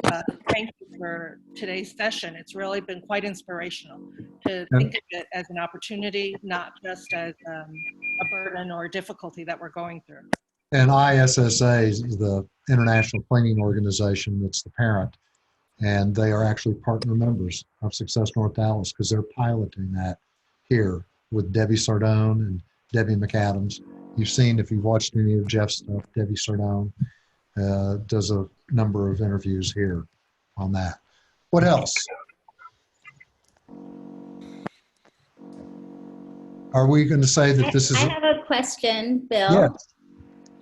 thank you for today's session. It's really been quite inspirational to think of it as an opportunity, not just as a burden or a difficulty that we're going through. And ISSA is the International Cleaning Organization that's the parent, and they are actually partner members of Success North Dallas because they're piloting that here with Debbie Sardone and Debbie McAdams. You've seen, if you've watched any of Jeff's stuff, Debbie Sardone does a number of interviews here on that. What else? Are we going to say that this is? I have a question, Bill. Yes.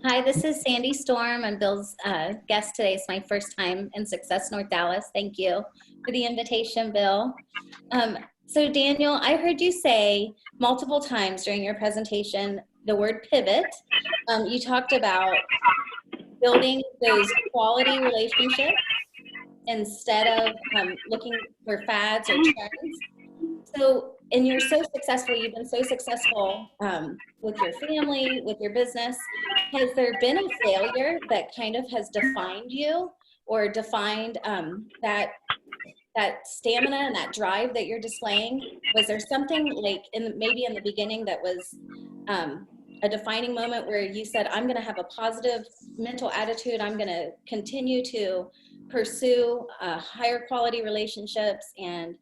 Hi, this is Sandy Storm. I'm Bill's guest today. It's my first time in Success North Dallas. Thank you for the invitation, Bill. So Daniel, I heard you say multiple times during your presentation the word pivot. You talked about building those quality relationships instead of looking for fads or trends. So, and you're so successful, you've been so successful with your family, with your business. Has there been a failure that kind of has defined you or defined that stamina and that drive that you're displaying? Was there something like maybe in the beginning that was a defining moment where you said, I'm going to have a positive mental attitude, I'm going to continue to pursue higher quality relationships and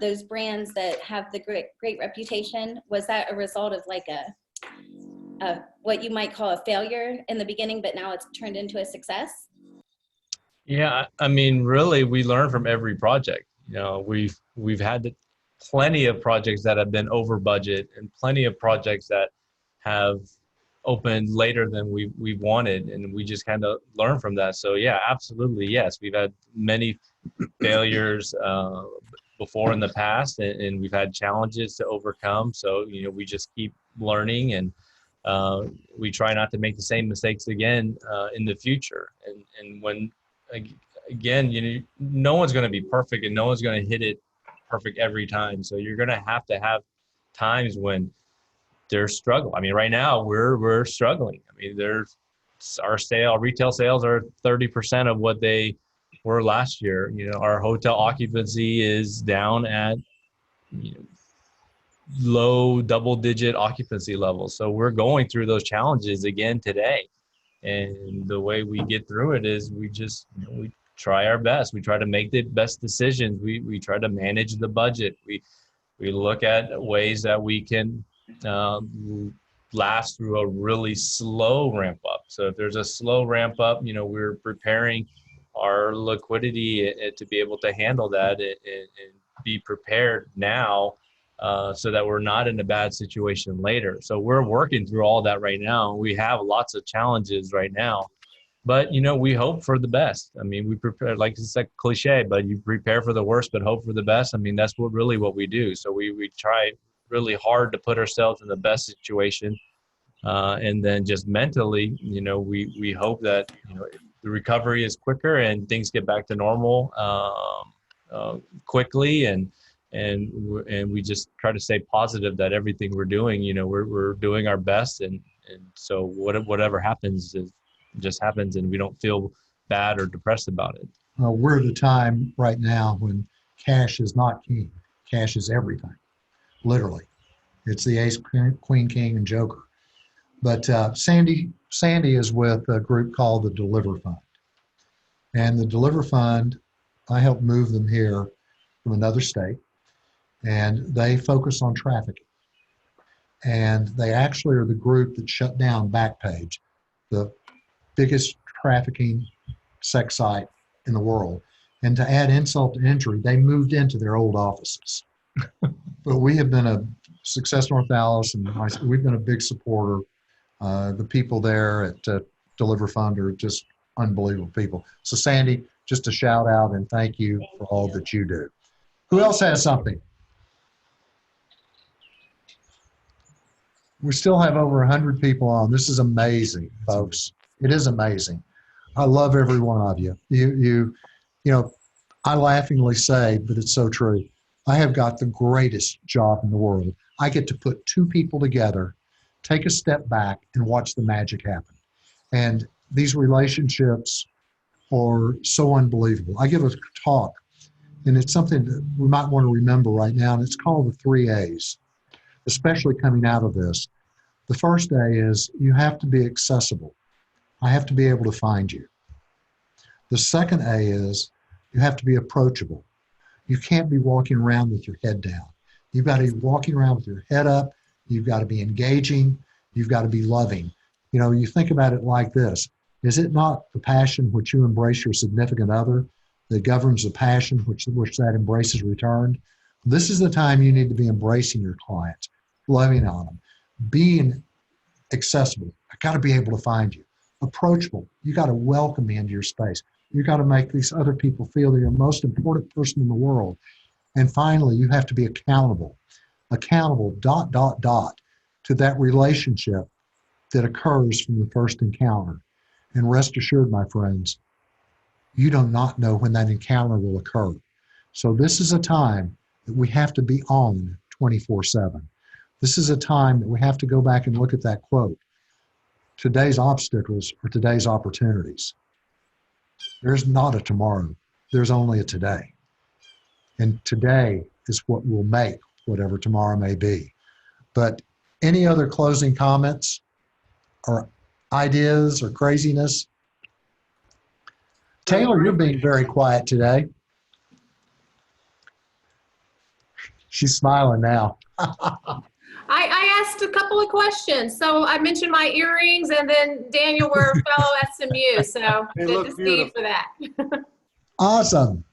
those brands that have the great reputation? Was that a result of like a what you might call a failure in the beginning, but now it's turned into a success? Yeah, I mean, really, we learn from every project. You know, we've had plenty of projects that have been over budget and plenty of projects that have opened later than we wanted, and we just kind of learn from that. So yeah, absolutely, yes, we've had many failures before in the past, and we've had challenges to overcome. So you know, we just keep learning, and we try not to make the same mistakes again in the future. And when again, you know, no one's going to be perfect, and no one's going to hit it perfect every time. So you're going to have times when there's struggle. I mean, right now we're struggling. I mean, our retail sales are 30% of what they were last year. You know, our hotel occupancy is down at, you know, low double-digit occupancy levels. So we're going through those challenges again today. And the way we get through it is we just, you know, we try our best. We try to make the best decisions. We try to manage the budget. We look at ways that we can last through a really slow ramp up. So if there's a slow ramp up, you know, we're preparing our liquidity to be able to handle that and be prepared now so that we're not in a bad situation later. So we're working through all that right now. We have lots of challenges right now, but you know, we hope for the best. I mean, we prepare, like it's a cliche, but you prepare for the worst, but hope for the best. I mean, that's what we do. So we try really hard to put ourselves in the best situation. And then just mentally, you know, we hope that, you know, the recovery is quicker and things get back to normal quickly. And we just try to stay positive that everything we're doing, you know, we're doing our best. And so whatever happens just happens, and we don't feel bad or depressed about it. We're at a time right now when cash is not king. Cash is everything. Literally, it's the ace, queen, king, and joker. But Sandy is with a group called the Deliver Fund. And the Deliver Fund, I helped move them here from another state, and they focus on trafficking. And they actually are the group that shut down Backpage, the biggest trafficking sex site in the world. And to add insult to injury, they moved into their old offices. But we have been a Success North Dallas, and we've been a big supporter. The people there at Deliver Fund are just unbelievable people. So Sandy, just a shout out and thank you for all that you do. Who else has something? We still have over 100 people on. This is amazing, folks. It is amazing. I love every one of you. You know, I laughingly say, but it's so true. I have got the greatest job in the world. I get to put two people together, take a step back, and watch the magic happen. And these relationships are so unbelievable. I give a talk, and it's something that we might want to remember right now, and it's called the 3 A's, especially coming out of this. The first A is you have to be accessible. I have to be able to find you. The second A is you have to be approachable. You can't be walking around with your head down. You've got to be walking around with your head up. You've got to be engaging. You've got to be loving. You know, you think about it like this. Is it not the passion which you embrace your significant other that governs the passion which that embrace is returned? This is the time you need to be embracing your clients, loving on them, being accessible. I got to be able to find you. Approachable. You got to welcome me into your space. You got to make these other people feel they're the most important person in the world. And finally, you have to be accountable. Accountable, ... to that relationship that occurs from the first encounter. And rest assured, my friends, you do not know when that encounter will occur. So this is a time that we have to be on 24/7. This is a time that we have to go back and look at that quote. Today's obstacles are today's opportunities. There's not a tomorrow. There's only a today. And today is what will make whatever tomorrow may be. But any other closing comments or ideas or craziness? Taylor, you're being very quiet today. She's smiling now. I asked a couple of questions. So I mentioned my earrings, and then Daniel, we're fellow SMU. So good to see you for that. Awesome.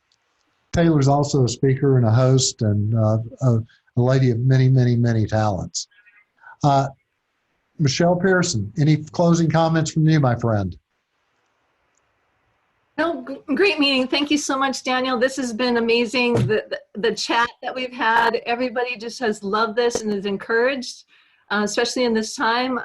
Taylor's also a speaker and a host and a lady of many, many, many talents. Michelle Pearson, any closing comments from you, my friend? No, great meeting. Thank you so much, Daniel. This has been amazing. The chat that we've had, everybody just has loved this and is encouraged, especially in this time,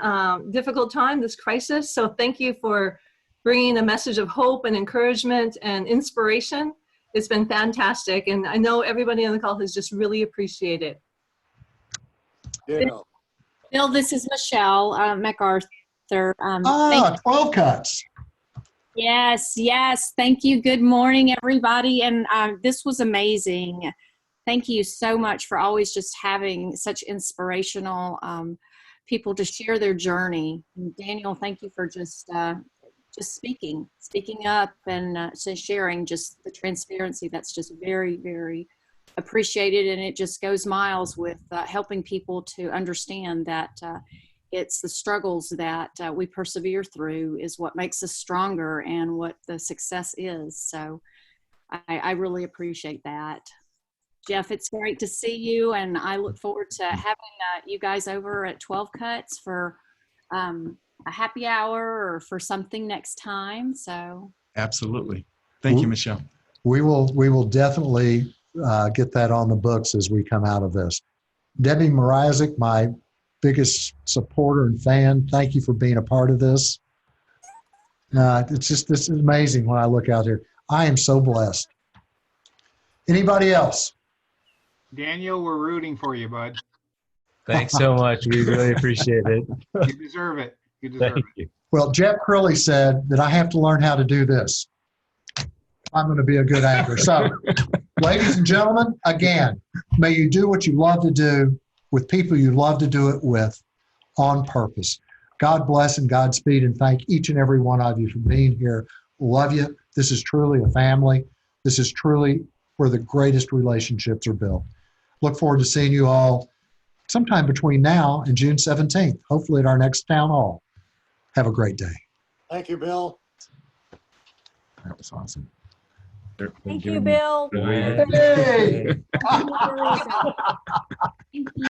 difficult time, this crisis. So thank you for bringing a message of hope and encouragement and inspiration. It's been fantastic. And I know everybody on the call has just really appreciated it. Bill, this is Michelle MacArthur. 12 cuts. Yes, yes. Thank you. Good morning, everybody. And this was amazing. Thank you so much for always just having such inspirational people to share their journey. And Daniel, thank you for just speaking up and sharing just the transparency. That's just very, very appreciated. And it just goes miles with helping people to understand that it's the struggles that we persevere through is what makes us stronger and what the success is. So I really appreciate that. Jeff, it's great to see you, and I look forward to having you guys over at 12 Cuts for a happy hour or for something next time. So absolutely. Thank you, Michelle. We will definitely get that on the books as we come out of this. Debbie Mrazek, my biggest supporter and fan, thank you for being a part of this. This is amazing when I look out here. I am so blessed. Anybody else? Daniel, we're rooting for you, bud. Thanks so much. We really appreciate it. You deserve it. You deserve it. Well, Jeff Curley said that I have to learn how to do this. I'm going to be a good anchor. So, ladies and gentlemen, again, may you do what you love to do with people you love to do it with on purpose. God bless and Godspeed, and thank each and every one of you for being here. Love you. This is truly a family. This is truly where the greatest relationships are built. Look forward to seeing you all sometime between now and June 17th, hopefully at our next town hall. Have a great day. Thank you, Bill. That was awesome. Thank you, Bill. Hey.